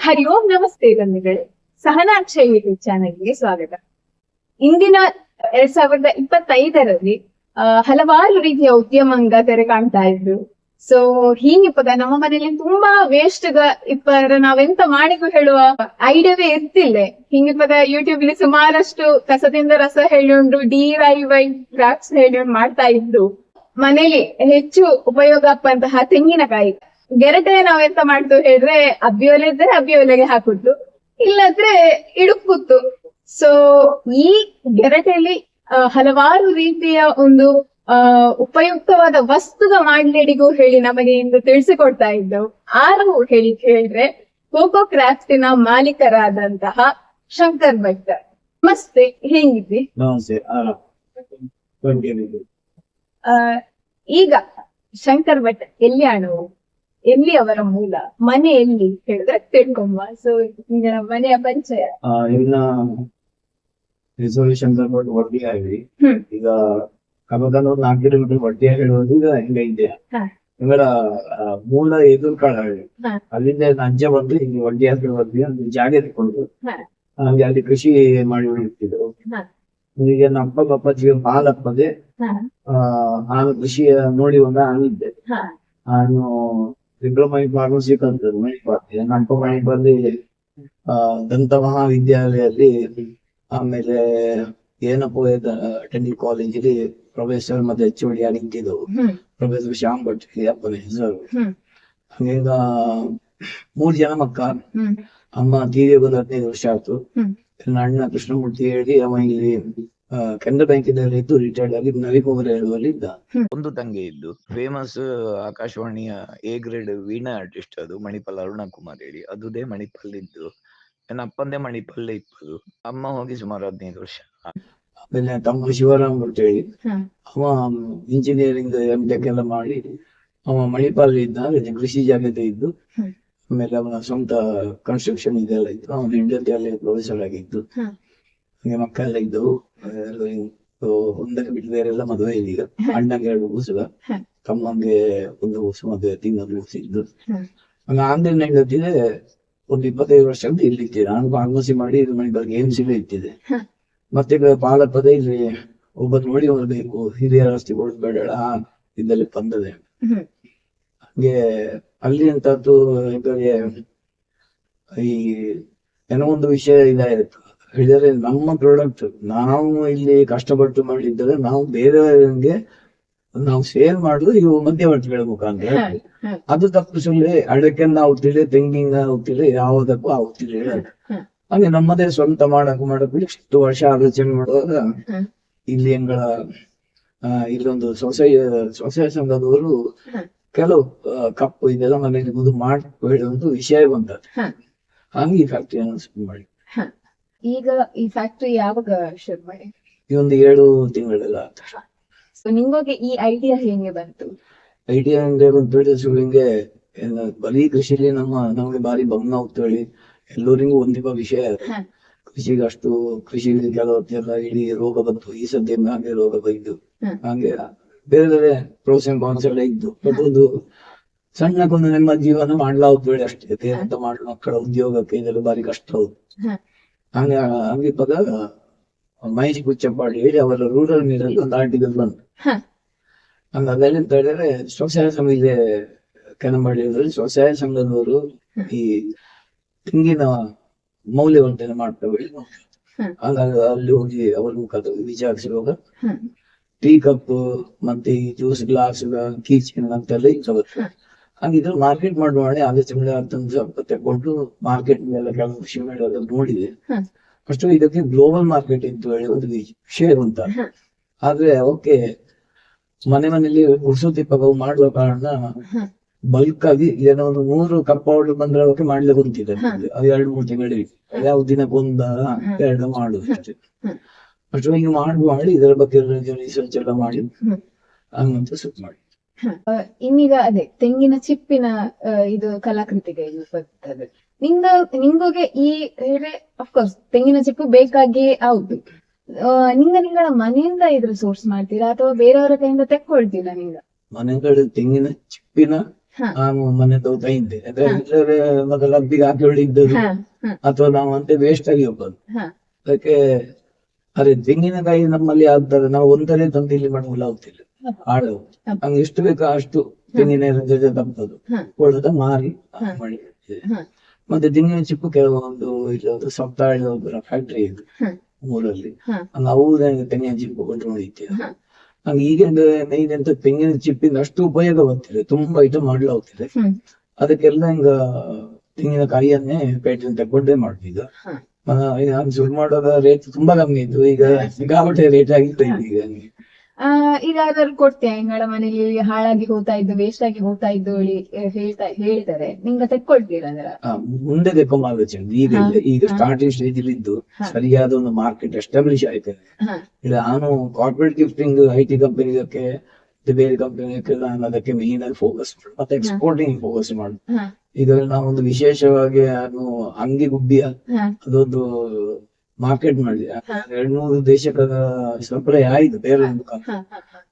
ಹರಿ ಓಂ ನಮಸ್ತೆ ಬಂಧುಗಳೇ, ಸಹನಾಕ್ಷಯ ಯೂಟ್ಯೂಬ್ ಚಾನೆಲ್ಗೆ ಸ್ವಾಗತ. ಇಂದಿನ 2025ರಲ್ಲಿ ಹಲವಾರು ರೀತಿಯ ಉದ್ಯಮಂಗ ತೆರೆ ಕಾಣ್ತಾ ಇದ್ರು. ಸೊ ಹೀಗಿಪ್ಪದ ನಮ್ಮ ಮನೇಲಿ ತುಂಬಾ ವೇಸ್ಟ್ ಇಪ್ಪರ ನಾವೆಂತ ಮಾಡಿಗೂ ಹೇಳುವ ಐಡಿಯಾವೇ ಇರ್ತಿಲ್ಲ. ಹಿಂಗಿಪ್ಪದ ಯೂಟ್ಯೂಬ್ ಅಲ್ಲಿ ಸುಮಾರಷ್ಟು ಕಸದಿಂದ ರಸ ಹೇಳಿಕೊಂಡು DIY ಕ್ರಾಫ್ಟ್ಸ್ ಹೇಳಿಕೊಂಡು ಮಾಡ್ತಾ ಇದ್ದು ಮನೇಲಿ ಹೆಚ್ಚು ಉಪಯೋಗ ಅಪ್ಪಂತಹ ತೆಂಗಿನಕಾಯಿ ಗೆರಟೆ ನಾವೆಂತ ಮಾಡ್ತು ಹೇಳಿದ್ರೆ ಅಬ್ಬಿಯೊಲೆ ಇದ್ರೆ ಅಬ್ಬಿಯೊಲೆಗೆ ಹಾಕುದು, ಇಲ್ಲದ್ರೆ ಇಡುಕುತ್ತು. ಸೊ ಈ ಗೆರಟೆಯಲ್ಲಿ ಹಲವಾರು ರೀತಿಯ ಒಂದು ಉಪಯುಕ್ತವಾದ ವಸ್ತುಗ ಮಾಡ್ಲಿಡಿಗೂ ಹೇಳಿ ನಮಗೆ ಇಂದು ತಿಳಿಸಿಕೊಡ್ತಾ ಇದ್ದವು. ಆರು ಹೇಳಿದ್ರೆ ಕೋಕೋ ಕ್ರಾಫ್ಟಿನ ಮಾಲೀಕರಾದಂತಹ ಶಂಕರ್ ಭಟ್. ನಮಸ್ತೆ, ಹೇಗಿದ್ರಿ? ಈಗ ಶಂಕರ್ ಭಟ್ ಎಲ್ಲಿ ಅಣವು, ಎಲ್ಲಿ ಅವರ ಮೂಲ, ಮನೆ ಎಲ್ಲಿ ಹೇಳಿದ್ರೆ ತಿಳ್ಕೊಂಬ. ಸೊ ಈಗ ಮನೆಯ ಪರಿಚಯ. ಶಂಕರ್ ಭಟ್ ವಡ್ಡಿ ಆಗಿ ಈಗ ಕಮದನೂರ್ 4 ಕಿಲೋಮೀಟರ್ ವಡ್ಡಿ ಹೇಳುವುದು ಈಗ ಹಿಂಗ ಇದೆ. ಇವರ ಮೂಲ ಎದುರು ಕಾಳಹಳ್ಳಿ, ಅಲ್ಲಿಂದ ಅಜ್ಜ ಬಂದು ಈಗ ವಡ್ಡಿ ಹಾಕಿ ಬಂದ್ವಿ ಅಲ್ಲಿ ಜಾಗ ಇಟ್ಕೊಂಡು ಹಾಗೆ ಅಲ್ಲಿ ಕೃಷಿ ಮಾಡಿ ಇರ್ತಿದ್ರು. ಈಗ ನಮ್ಮ ಅಪ್ಪಾಜಿಗೆ ಹಾಲಪ್ಪದೆ ನಾನು ಕೃಷಿ ನೋಡಿ ಒಂದು ಆಗಿದ್ದೆ. ನಾನು ಡಿಪ್ಲೊಮಾ ಇನ್ ಫಾರ್ಮಸಿ ಕಲ್ತದ್ದು ಮಣಿಪಾಲ್. ನಮ್ಮ ಮನೆಗೆ ಬಂದು ದಂತ ಮಹಾವಿದ್ಯಾಲಯದಲ್ಲಿ, ಆಮೇಲೆ ಏನಪ್ಪೋ ಟೆಕ್ನಿಕಲ್ ಕಾಲೇಜಲ್ಲಿ ಪ್ರೊಫೆಸರ್ ಮತ್ತೆ HOD ಆಗಿದ್ದಿದ್ದವು. ಪ್ರೊಫೆಸರ್ ಶ್ಯಾಮ್ ಭಟ್ ಅಪ್ಪನ ಹೆಸರು. ಹಂಗ 3 ಜನ ಮಕ್ಕ. ಅಮ್ಮ ತೀರಿ ಒಂದು 15 ವರ್ಷ ಆಯ್ತು. ನನ್ನ ಅಣ್ಣ ಕೃಷ್ಣಮೂರ್ತಿ ಹೇಳಿ ಅವ ಇಲ್ಲಿ ಕೆನರಾ ಬ್ಯಾಂಕಿನಲ್ಲಿ ಇದ್ದು ರಿಟೈರ್ಡ್ ಆಗಿ ನವಿಕುಮಾರ ಹೇಳುವಲ್ಲಿ ಇದ್ದ. ಒಂದು ತಂಗಿ ಇದ್ದು ಫೇಮಸ್ ಆಕಾಶವಾಣಿಯ A ಗ್ರೇಡ್ ವೀಣಾ ಆರ್ಟಿಸ್ಟ್, ಅದು ಮಣಿಪಾಲ್ ಅರುಣ ಕುಮಾರ್ ಹೇಳಿ, ಅದುದೇ ಮಣಿಪಾಲ್ ಇದ್ದು. ನನ್ನ ಅಪ್ಪಂದೇ ಮಣಿಪಾಲ್ ಇಪ್ಪದು. ಅಮ್ಮ ಹೋಗಿ ಸುಮಾರು 15 ವರ್ಷ. ಆಮೇಲೆ ತಮ್ಮ ಶಿವರಾಮ್ ಭಟ್ ಹೇಳಿ ಅವ ಇಂಜಿನಿಯರಿಂಗ್ MTech ಎಲ್ಲ ಮಾಡಿ ಅವ ಮಣಿಪಾಲ್ ಇದ್ದ, ಕೃಷಿ ಜಾಗದ ಇದ್ದು. ಆಮೇಲೆ ಅವನ ಸ್ವಂತ ಕನ್ಸ್ಟ್ರಕ್ಷನ್ ಇದೆಲ್ಲ ಇತ್ತು. ಅವನ ಹೆಂಡತಿ ಪ್ರೊಫೆಸರ್ ಆಗಿದ್ದು. ಹಂಗೆ ಮಕ್ಕಳೆಲ್ಲ ಇದ್ದವು. ಒಂದಕ್ಕೆ ಬಿಟ್ಟು ಬೇರೆಲ್ಲ ಮದುವೆ ಈಗ. ಅಣ್ಣಗೆ 2 ಕೂಸುಗ, ತಮ್ಮಂಗೆ 1 ಕೂಸು ಮದುವೆ, ತಿಂಗಳು ಕೂಸಿದ್ದು. ಹಂಗ ಆಂಧ್ರ ಹೆಂಡತಿದೆ ಒಂದು 25 ವರ್ಷ ಅಂತ ಇಲ್ಲಿ ಇಟ್ಟಿದೆ. ನಾನು ಫಾರ್ಮಸಿ ಮಾಡಿ ಇದು ಮಣಿಪಾಲ್ಗೆ AIMS ಇಟ್ಟಿದೆ. ಮತ್ತೆ ಪಾಲಪದ ಇಲ್ಲಿ ಒಬ್ಬ ನೋಡಿ ಹೊರಬೇಕು, ಹಿರಿಯರ ಆಸ್ತಿ ಕೊಡಬೇಡ ಇದ್ದಲ್ಲಿ ಬಂದದೆ. ಹಂಗೆ ಅಲ್ಲಿ ಅಂತದ್ದು ಈ ಏನೋ ಒಂದು ವಿಷಯ ಇದಾಯ್ತು ಹೇಳಿದ್ರೆ, ನಮ್ಮ ಪ್ರಾಡಕ್ಟ್ ನಾವು ಇಲ್ಲಿ ಕಷ್ಟಪಟ್ಟು ಮಾಡಿದ್ರೆ ನಾವು ಬೇರೆಯವರಿಗೆ ನಾವು ಸೇಲ್ ಮಾಡುದು ಇವು ಮಧ್ಯವರ್ತಿಗಳ ಮುಖಾಂತರ. ಅದು ತಪ್ಪು ಸುಳ್ಳೆ. ಅಡಕೆನ್ನ ಆಗುತ್ತಿಲ್ಲ, ತೆಂಗಿನ ಆಗುತ್ತಿಲ್ಲ, ಯಾವುದಕ್ಕೂ ಆಗುತ್ತಿಲ್ಲ ಹೇಳೋದು. ಹಾಗೆ ನಮ್ಮದೇ ಸ್ವಂತ ಮಾಡಕ್ 10 ವರ್ಷ ಆಲೋಚನೆ ಮಾಡುವಾಗ ಇಲ್ಲಿ ಎಂಗಳ ಇಲ್ಲೊಂದು ಸ್ವಸಹಾಯ ಸಂಘದವರು ಕೆಲವು ಕಪ್ಪು ಇದೆಲ್ಲ ಮನೆಯಲ್ಲಿ ಮುದು ಮಾಡುವುದು ವಿಷಯ ಬಂದ. ಹಂಗೆ ಈ ಫ್ಯಾಕ್ಟ್ರಿಯನ್ನು ಶುರು ಮಾಡಿ. ಈಗ ಈ ಫ್ಯಾಕ್ಟ್ರಿ ಯಾವಾಗ ಶುರು ಮಾಡಿ? ಈ ಒಂದು 7 ತಿಂಗಳೆಲ್ಲ ಆತ. ಸೊ ನಿಮ್ಗೆ ಈ ಐಡಿಯಾ ಹೇಗೆ ಬಂತು? ಐಡಿಯಾ ಅಂದ್ರೆ ಒಂದು ಹಿಂಗೆ ಬರೀ ಕೃಷಿಲಿ ನಮಗೆ ಬಾರಿ ಬಣ್ಣ ಹೋಗ್ತೇಳಿ ಎಲ್ಲರಿಗೂ ಒಂದಿಬ್ಬ ವಿಷಯ. ಕೃಷಿಗೆ ಅಷ್ಟು ಕೃಷಿಲಿ ಕೆಲವತ್ತೆಲ್ಲ ಇಡೀ ರೋಗ ಬಂತು. ಈ ಸದ್ಯ ಹಾಗೆ ರೋಗ ಬೈದು ಹಂಗೆ ಬೇರೆ ಬೇರೆ ಪ್ರೋಸೆನ್ ಬಾನ್ಸ್ ಎಲ್ಲ ಇದ್ದು. ಬಟ್ ಒಂದು ಸಣ್ಣಕ್ಕೊಂದು ನಮ್ಮ ಜೀವನ ಮಾಡ್ಲಾ ಹೋಗ್ತೇಳಿ ಅಷ್ಟೇ. ಬೇರೆಂತ ಮಾಡಲು ಮಕ್ಕಳ ಉದ್ಯೋಗಕ್ಕೆ ಇದೆಲ್ಲ ಬಾರಿ ಕಷ್ಟ ಹೌದು. ಹಂಗಿಪ್ಪಾಗ ಮಹೇಶ್ ಕುಚ್ಚಪ್ಪಾಡಿ ಹೇಳಿ ಅವರ ರೂರಲ್ ಮೀರಲ್ಲಿ ಒಂದು ಆರ್ಟಿಕಲ್ ಬಂತು. ಅದೆಲ್ಲಂತ ಹೇಳಿದ್ರೆ ಸ್ವಸಹಾಯ ಸಂಘ ಕೆನಂಬಳ್ಳಿಯಲ್ಲಿ ಸ್ವಸಹಾಯ ಸಂಘದವರು ಈ ತೆಂಗಿನ ಮೌಲ್ಯವರ್ಧನೆ ಮಾಡ್ತೇವೆ. ಹಾಗಾಗಿ ಅಲ್ಲಿ ಹೋಗಿ ಅವ್ರ ಮುಖಾಂತರ ವಿಚಾರಿಸುವಾಗ ಟೀ ಕಪ್ ಮತ್ತೆ ಈ ಜ್ಯೂಸ್ ಗ್ಲಾಸ್ ಕೀಚನ್ ಅಂತೆಲ್ಲ ಇರ್ತವೆ. ಹಾಗಿದ್ರೆ ಮಾರ್ಕೆಟ್ ಮಾಡಿ ಆಲೋಚನೆ ಸ್ವಲ್ಪ ತಗೊಂಡು ಮಾರ್ಕೆಟ್ ಮೇಲೆ ಕೆಲವು ಕೃಷಿ ಮೇಳ ನೋಡಿದೆ. ಅಷ್ಟು ಇದಕ್ಕೆ ಗ್ಲೋಬಲ್ ಮಾರ್ಕೆಟ್ ಅಂತ ಹೇಳಿ ಒಂದು ವಿಷಯ ಅಂತ. ಆದ್ರೆ ಓಕೆ, ಮನೆಯಲ್ಲಿ ಗುಡ್ಸೋತಿಪ್ಪ ಮಾಡುವ ಕಾರಣ ಬಲ್ಕ್ ಆಗಿ ಏನೋ ಒಂದು 100 ಕಪ್ ಪೌಡರ್ ಬಂದ್ರೆ ಅವಕ್ಕೆ ಮಾಡ್ಲಿಕ್ಕೆ ಕುಂತಿದೆ. ಅದು 2-3 ತಿಂಗಳಿಗೆ ಯಾವ ದಿನಕ್ಕೊಂದ 2 ಮಾಡುದು ಅಷ್ಟೇ. ಅಷ್ಟು ಹಿಂಗೆ ಮಾಡಿ ಇದರ ಬಗ್ಗೆ ರಿಸರ್ಚ್ ಎಲ್ಲ ಮಾಡಿ ಹಂಗಂತ ಸುಟ್ ಮಾಡಿ. ಇನ್ನೀಗ ಅದೇ ತೆಂಗಿನ ಚಿಪ್ಪಿನ ಇದು ಕಲಾಕೃತಿಗೆ ಬರ್ತದೆ. ನಿಂಗೆ ಈ ಹೇಳಿ ಅಫ್ಕೋರ್ಸ್ ತೆಂಗಿನ ಚಿಪ್ಪು ಬೇಕಾಗಿ ಹೌದು. ನಿಂಗಳ ಮನೆಯಿಂದ ಇದ್ರ ಸೋರ್ಸ್ ಮಾಡ್ತೀರಾ ಅಥವಾ ಬೇರೆಯವರ ಕೈಯಿಂದ ತೆಕ್ಕೊಳ್ತೀರಾ? ಮನೆಗಳು ತೆಂಗಿನ ಚಿಪ್ಪಿನ ನಾನು ಮನೆ ತಗೋತಾ ಇದ್ದೆ. ಅಂದ್ರೆ ಮೊದಲ ಲಬ್ಬಿಗೆ ಹಾಕಿಕೊಂಡಿದ್ದದು ಅಥವಾ ನಾವು ಅಂತೆ ವೇಸ್ಟ್ ಆಗಿ ಹೋಗೋದು. ಅದಕ್ಕೆ ಅದೇ ತೆಂಗಿನಕಾಯಿ ನಮ್ಮಲ್ಲಿ ಆಗ್ತದೆ, ನಾವು ಒಂದರೇ ತಂದು ಇಲ್ಲಿ ಮಾಡುವುದಿಲ್ಲ, ಹೋಗ್ತಿಲ್ಲ ಆಳು ಹಂಗೆ ಎಷ್ಟು ಬೇಕೋ ಅಷ್ಟು ತೆಂಗಿನ ಜೊತೆ ತಪ್ಪದು ಕೊಡದ ಮಾರಿ ಮಾಡಿ. ಮತ್ತೆ ತೆಂಗಿನ ಚಿಪ್ಪು ಕೆಲವೊಂದು ಇಲ್ಲೊಂದು ಸಪ್ತಾಹ ಫ್ಯಾಕ್ಟ್ರಿ ಇದೆ ಊರಲ್ಲಿ, ಹಂಗ ಅವು ತೆಂಗಿನ ಚಿಪ್ಪು ಕೊಂಡು ಇದ್ದೇವೆ. ಹಂಗ ಈಗ ನೈದಂತ ತೆಂಗಿನ ಚಿಪ್ಪಿನ ಅಷ್ಟು ಉಪಯೋಗ ಬರ್ತಿದೆ, ತುಂಬಾ ಐಟಮ್ ಮಾಡ್ಲಾ ಹೋಗ್ತಿದೆ. ಅದಕ್ಕೆಲ್ಲ ಹಿಂಗ ತೆಂಗಿನ ಕಾಯಿಯನ್ನೇ ಪೇಟೆಂಟ್ ತಗೊಂಡೇ ಮಾಡ್ತೀಗ. ಶುರು ಮಾಡೋದ ರೇಟ್ ತುಂಬಾ ಕಮ್ಮಿ ಇತ್ತು, ಈಗ ಸಿಕ್ಕಾಪಟ್ಟೆ ರೇಟ್ ಆಗಿತ್ತು ಈಗ. ಈಗ ಯಾರು ಕೊಡ್ತೀಯ ಹಿಂಗಳ ಮನೇಲಿ ಹಾಳಾಗಿ ಹೋಗ್ತಾ ಇದ್ದು, ವೇಸ್ಟ್ ಆಗಿ ಹೋಗ್ತಾ ಇದ್ದು ಹೇಳ್ತಾರೆ, ನಿಂಗ ತೆಕ್ಕೊಳ್ತೀರಾ ಅದರ? ಮುಂದೆ ತೆಕ್ಕೊಂಬಾಗ ಈಗ ಸ್ಟಾರ್ಟಿಂಗ್ ಸ್ಟೇಜ್ ಅಲ್ಲಿ ಇದ್ದು ಸರಿಯಾದ ಒಂದು ಮಾರ್ಕೆಟ್ ಎಸ್ಟಾಬ್ಲಿಷ್ ಆಯ್ತೇನೆ. ಇಲ್ಲ ನಾನು ಕಾರ್ಪೊರೇಟ್ ಗಿಫ್ಟಿಂಗ್ IT ಕಂಪನಿಗೆ ಬೇರೆ ಕಂಪನಿಗೆಲ್ಲ ನಾನು ಅದಕ್ಕೆ ಮೇನ್ ಆಗಿ ಫೋಕಸ್ ಮಾಡಿ ಮತ್ತೆ ಎಕ್ಸ್ಪೋರ್ಟಿಂಗ್ ಫೋಕಸ್ ಮಾಡಿ. ಈಗ ನಾವೊಂದು ವಿಶೇಷವಾಗಿ ನಾನು ಅಂಗಿ ಗುಬ್ಬಿಯ ಅದೊಂದು ಮಾರ್ಕೆಟ್ ಮಾಡಿ 2-3 ದೇಶಕ್ಕೆ ಸಪ್ಲೈ ಆಯ್ತು ಬೇರೆ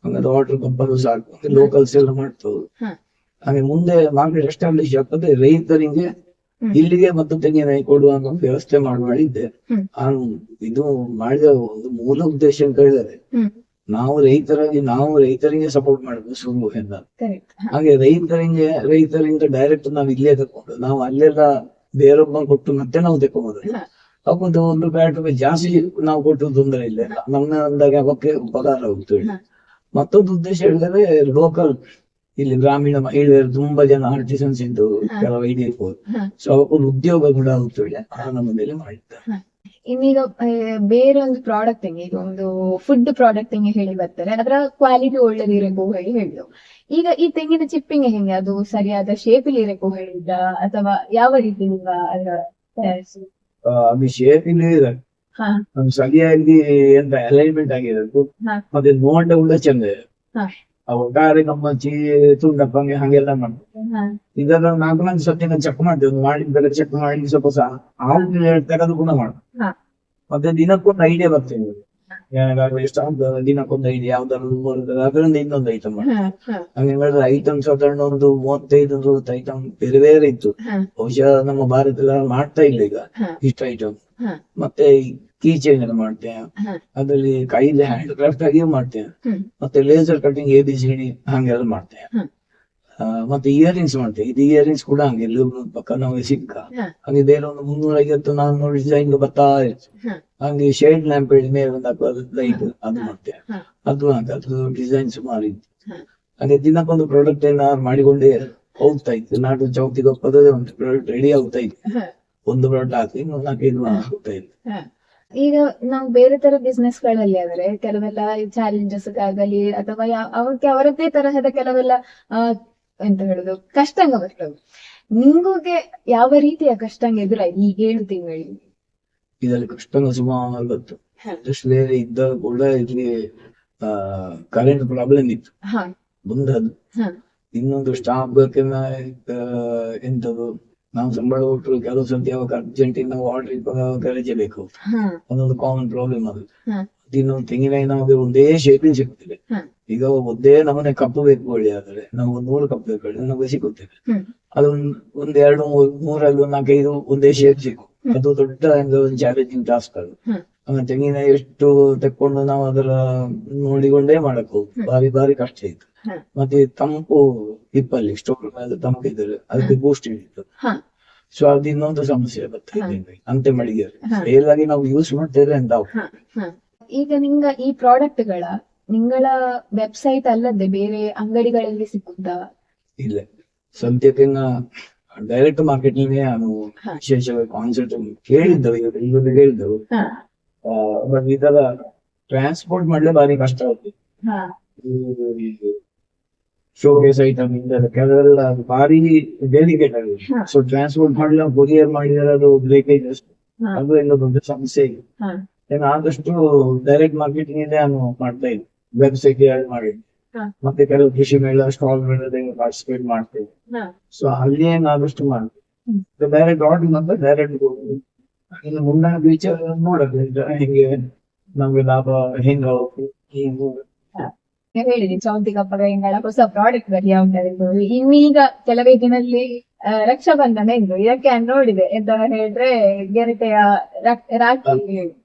ಹಂಗದು ಆರ್ಡರ್ ಕಂಪನಿ ಸಾಕು, ಲೋಕಲ್ಸ್ ಎಲ್ಲ ಮಾಡ್ತವ್ರು. ಹಾಗೆ ಮುಂದೆ ಮಾರ್ಕೆಟ್ ಎಸ್ಟಾಬ್ಲಿಷ್ ಆಗ್ತದೆ, ರೈತರಿಗೆ ಇಲ್ಲಿಗೆ ಮತ್ತು ತೆಂಗಿನಕಾಯಿ ಕೊಡುವ ಒಂದು ವ್ಯವಸ್ಥೆ ಮಾಡಿದ್ದೆ. ನಾನು ಇದು ಮಾಡಿದ ಒಂದು ಮೂಲ ಉದ್ದೇಶ ಅಂತ ಹೇಳಿದರೆ, ನಾವು ರೈತರಿಗೆ ಸಪೋರ್ಟ್ ಮಾಡಬೇಕು ಶುರು ಎಂದ. ಹಾಗೆ ರೈತರಿಂದ ಡೈರೆಕ್ಟ್ ನಾವು ಇಲ್ಲೇ ತಕೊಂಡು ನಾವು ಅಲ್ಲೆಲ್ಲ ಬೇರೊಬ್ಬ ಕೊಟ್ಟು ಮತ್ತೆ ನಾವು ತಕೊಂಬೋದು. ಅವತ್ತು ₹1 ಜಾಸ್ತಿ ನಾವು ಕೊಟ್ಟು ತೊಂದರೆ ಇಲ್ಲ, ನಮ್ಮ ಅಂದಾಗ ಅವಕ್ಕೆ ಪಗಾರ ಹೋಗ್ತೇವೆ. ಮತ್ತೊಂದು ಉದ್ದೇಶ ಹೇಳಿದ್ರೆ ಲೋಕಲ್ ಇಲ್ಲಿ ಗ್ರಾಮೀಣ ಮಹಿಳೆಯರು ತುಂಬಾ ಜನ ಆರ್ಟಿಸನ್ಸ್ ಇದ್ದು ಕೆಲವು ಐಡಿಯಾ ಸೊ ಅವಕ್ಕೊಂದು ಉದ್ಯೋಗ ಕೂಡ ಹೋಗ್ತೇವೆ ನಮ್ಮ ಮೇಲೆ ಮಾಡಿದ್ದಾರೆ. ಇನ್ನೀಗ ಬೇರೆ ಒಂದು ಪ್ರಾಡಕ್ಟ್ ಈಗ ಒಂದು ಫುಡ್ ಪ್ರಾಡಕ್ಟ್ ಹೇಳಿ ಬರ್ತಾರೆ, ಅದರ ಕ್ವಾಲಿಟಿ ಒಳ್ಳೇದಿರಬೇಕು ಹೇಳಿ ಹೇಳಿದ್ರು. ಈಗ ಈ ತೆಂಗಿನ ಚಿಪ್ಪಿಂಗ್ ಹೆಂಗೆ, ಅದು ಸರಿಯಾದ ಶೇಪಲ್ಲಿ ಇರಬೇಕು ಹೇಳಿದ್ದ ಅಥವಾ ಯಾವ ರೀತಿ ನೀವು ಅದರ ತಯಾರಿಸಿ? ಅದು ಶೇಪ್ ಇಲ್ಲಿ ಸರಿಯಾಗಿ ಎಂತ ಅಲೈನ್ಮೆಂಟ್ ಆಗಿರಬೇಕು, ಮತ್ತೆ ನೋಟ ಕೂಡ ಚಂದ ಇದೆ. ಒಟ್ಟಾರೆ ನಮ್ಮ ತುಂಡಪ್ಪಂಗೆ ಹಾಗೆಲ್ಲ ಮಾಡ್ತೀವಿ. ಇದನ್ನ 4 ಸತಿ ಚೆಕ್ ಮಾಡ್ತೇವೆ, ಮಾಡಿದ್ರೆ ಚೆಕ್ ಮಾಡಿ ಸ್ವಲ್ಪ ತೆಗೆದು ಕೂಡ ಮಾಡ್ತೀವಿ. ಮತ್ತೆ ದಿನಕ್ಕೊಂದು ಐಡಿಯಾ ಬರ್ತೇವೆ, ಎಷ್ಟು ದಿನಕ್ಕೊಂದು ಐಡಿಯಾ ಯಾವ್ದಾದ್ರು ಅದರಿಂದ ಇನ್ನೊಂದು ಐಟಮ್ ಮಾಡ್ತೀವಿ. ಹಂಗೆ ಐಟಮ್ ಸಾಧಾರಣ ಒಂದು 35-40 ಐಟಮ್ ಬೇರೆ ಬೇರೆ ಇತ್ತು. ಬಹುಶಃ ನಮ್ಮ ಭಾರತದಲ್ಲಿ ಮಾಡ್ತಾ ಇಲ್ಲ ಈಗ ಇಷ್ಟು ಐಟಮ್. ಮತ್ತೆ ಕೀ ಚೈನ್ ಎಲ್ಲ ಮಾಡ್ತೇವೆ, ಅದ್ರಲ್ಲಿ ಕೈಲಿ ಹ್ಯಾಂಡ್ ಕ್ರಾಫ್ಟ್ ಆಗಿಯೂ ಮಾಡ್ತೇವೆ. ಮತ್ತೆ ಲೇಸರ್ ಕಟಿಂಗ್ ABCD ಹಂಗೆಲ್ಲ ಮಾಡ್ತೇವೆ. ಮತ್ತೆ ಇಯರಿಂಗ್ಸ್ ಮಾಡ್ತೇವೆ. ಇದು ಇಯರಿಂಗ್ಸ್ ಕೂಡ ಹಂಗೆ ಎಲ್ಲೂ ಪಕ್ಕ ನಮಗೆ ಸಿಕ್ಕ ಹಾಗೆ ಬೇರೆ ಒಂದು 350-400 ಡಿಸೈನ್ ಬರ್ತಾ ಇತ್ತು. ಹಂಗೆ ಶೇಡ್ ಲ್ಯಾಂಪ್ ಮೇಲೆ ಒಂದು ಲೈಟ್ ಅದು ಮಾಡ್ತೇವೆ. ಅದು ಹಾಗೆ ಅದು ಡಿಸೈನ್ ಸುಮಾರು ಇತ್ತು. ಹಾಗೆ ದಿನಕ್ಕೊಂದು ಪ್ರಾಡಕ್ಟ್ ಏನಾದ್ರು ಮಾಡಿಕೊಂಡೇ ಹೋಗ್ತಾ ಇತ್ತು. ನಾಡು ಚೌಕಿಗೆ ಹೋಗೋದೇ ಒಂದು ಪ್ರಾಡಕ್ಟ್ ರೆಡಿ ಆಗ್ತಾ ಇತ್ತು. ಒಂದು ಪ್ರಾಡಕ್ಟ್ ಹಾಕಿ 4-5 ಆಗ್ತಾ ಇತ್ತು. ಈಗ ನಾವು ಬೇರೆ ತರ ಬಿಸ್ನೆಸ್ ಗಳಲ್ಲಿ ಆದ್ರೆ ಕೆಲವೆಲ್ಲ ಚಾಲೆಂಜಸ್ ಆಗಲಿ ಅಥವಾ ಅವರದ್ದೇ ತರಹದ ಕೆಲವೆಲ್ಲ ಎಂತ ಹೇಳುದು ಕಷ್ಟಂಗ ಬರ್ತವೆ. ನಿಂಗೆ ಯಾವ ರೀತಿಯ ಕಷ್ಟಂಗ ಎದುರಾಯ್ತು ಈಗ 7 ತಿಂಗಳಲ್ಲಿ? ಇದರಲ್ಲಿ ಕಷ್ಟಂಗ ಸುಮಾರು ಗೊತ್ತು. ಇದ್ದಾಗ ಕೂಡ ಇಲ್ಲಿ ಕರೆಂಟ್ ಪ್ರಾಬ್ಲಮ್ ಇತ್ತು ಮುಂದದು. ಇನ್ನೊಂದು ಸ್ಟಾಫ್ ಬೇಕೆಲ್ಲ ಎಂತದು ನಾವು ಸಂಬಳ ಕೊಟ್ಟರು ಕೆಲವು ಸರ್ತಿ ಅವಾಗ ಅರ್ಜೆಂಟಿನ ಆರ್ಡರ್ ರಜೆ ಬೇಕು, ಒಂದೊಂದು ಕಾಮನ್ ಪ್ರಾಬ್ಲಮ್ ಅದು. ಇನ್ನೊಂದು ತೆಂಗಿನಕಾಯಿ ನಮಗೆ ಒಂದೇ ಶೇಪಿನ ಸಿಗ್ತದೆ. ಈಗ ಒಂದೇ ನಮ್ಮನೆ ಕಪ್ಪು ಬೇಕು ಒಳ್ಳೆ ಆದರೆ ನಾವು 100 ಕಪ್ಪು ಬೇಕು ನಮಗೆ ಸಿಗುತ್ತೇವೆ. ಅದು 1, 2, 3, 4, 5 ಒಂದೇ ಶೇಪ್ ಸಿಕ್ಕು. ಅದು ದೊಡ್ಡ ಒಂದು ಚಾಲೆಂಜಿಂಗ್ ಟಾಸ್ಕ್ ಅದು. ತೆಂಗಿನ ಎಷ್ಟು ತೆಕ್ಕೊಂಡು ನಾವು ಅದರ ನೋಡಿಕೊಂಡೇ ಮಾಡಕ್ ಹೋಗುದು, ಭಾರಿ ಕಷ್ಟ ಇತ್ತು. ಮತ್ತೆ ತಂಪು ಹಿಪ್ಪಲ್ಲಿ ಸ್ಟೋರ್ ಮೇಲೆ ತಂಪಿದ್ರೆ ಅದಕ್ಕೆ ಬೂಸ್ಟ್ ಹಿಡಿತು. ಸೊ ಅದು ಇನ್ನೊಂದು ಸಮಸ್ಯೆ ಬರ್ತದೆ ಅಂತೆ ಮಳಿಗೆ ಸೇಲಾಗಿ ನಾವು ಯೂಸ್ ಮಾಡ್ತೇವೆ ಅಂತ. ಈಗ ಈ ಪ್ರಾಡಕ್ಟ್ ನಿಂಗಳ ವೆಬ್ಸೈಟ್ ಅಲ್ಲದೆ ಬೇರೆ ಅಂಗಡಿಗಳಲ್ಲಿ ಸಿಗುತ್ತಾ? ಇಲ್ಲ, ಸದ್ಯಕ್ಕೆ ಡೈರೆಕ್ಟ್ ಮಾರ್ಕೆಟ್ ನಾನು ವಿಶೇಷವಾಗಿ ಕಾನ್ಸೆಪ್ಟ್ ಕೇಳಿದ್ದವು, ಹೇಳಿದ್ದವು. ಬಟ್ ಇದರ ಟ್ರಾನ್ಸ್ಪೋರ್ಟ್ ಮಾಡ್ಲೇ ಭಾರಿ ಕಷ್ಟ ಆಗುತ್ತೆ. ಶೋಕೇಸ್ ಐಟಮ್ ಕೆಲವೆಲ್ಲ ಭಾರಿ ಡೆಲಿಕೇಟ್ ಆಗಿದೆ. ಸೊ ಟ್ರಾನ್ಸ್ಪೋರ್ಟ್ ಮಾಡಲಿ ಕೊರಿಯರ್ ಮಾಡಿದರೆ ಅದು ಬ್ರೇಕೇಜ್ ಅದು ಎಲ್ಲ ದೊಡ್ಡ ಸಮಸ್ಯೆ ಇದೆ. ಆದಷ್ಟು ಡೈರೆಕ್ಟ್ ಮಾರ್ಕೆಟಿಂಗ್ ನಾನು ಮಾಡ್ತಾ ಇದ್ದೆ, ವೆಬ್ಸೈಟ್ ಆಡ್ ಮಾಡಿದ್ದೆ. ಮತ್ತೆ ಕೆಲವು ಕೃಷಿ ಮೇಳ ಸ್ಟಾಲ್ ಮೇಳದಲ್ಲಿ ಪಾರ್ಟಿಸಿಪೇಟ್ ಮಾಡ್ತೇವೆ. ಸೊ ಅಲ್ಲಿ ಆದಷ್ಟು ಮಾಡ್ತೇವೆ. ಡೈರೆಕ್ಟ್ ಆರ್ಡರ್ ಬಂದ್ರೆ ಡೈರೆಕ್ಟ್ ಇನ್ನು ಮುಂದಿನ ಫ್ಯೂಚರ್ ನೋಡೋದು ಹೆಂಗೆ ನಮ್ಗೆ ಲಾಭ ಹೆಂಗ. ಹೇಳಿದ್ರಿ ಚೌತಿಕಪ್ಪ ಕೈಗಳ ಹೊಸ ಪ್ರಾಡಕ್ಟ್ ರೆಡಿ ಉಂಟು. ಇನ್ನೀಗ ಕೆಲವೇ ದಿನಲ್ಲಿ ರಕ್ಷಾಬಂಧನ ಇದ್ದು, ಇದಕ್ಕೆ ನೋಡಿದೆ ಎಂತ ಹೇಳಿದ್ರೆ ಗೆರಟೆಯ ರಾಖಿ.